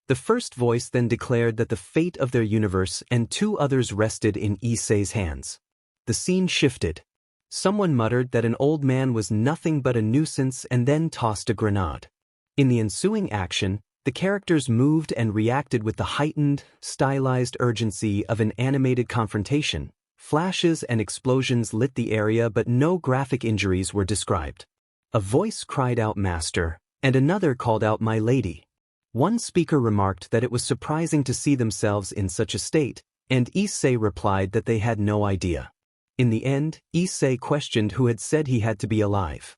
The first voice then declared that the fate of their universe and two others rested in Issei's hands. The scene shifted. Someone muttered that an old man was nothing but a nuisance and then tossed a grenade. In the ensuing action, the characters moved and reacted with the heightened, stylized urgency of an animated confrontation. Flashes and explosions lit the area, but no graphic injuries were described. A voice cried out "Master," and another called out "My lady." One speaker remarked that it was surprising to see themselves in such a state, and Issei replied that they had no idea. In the end, Issei questioned who had said he had to be alive.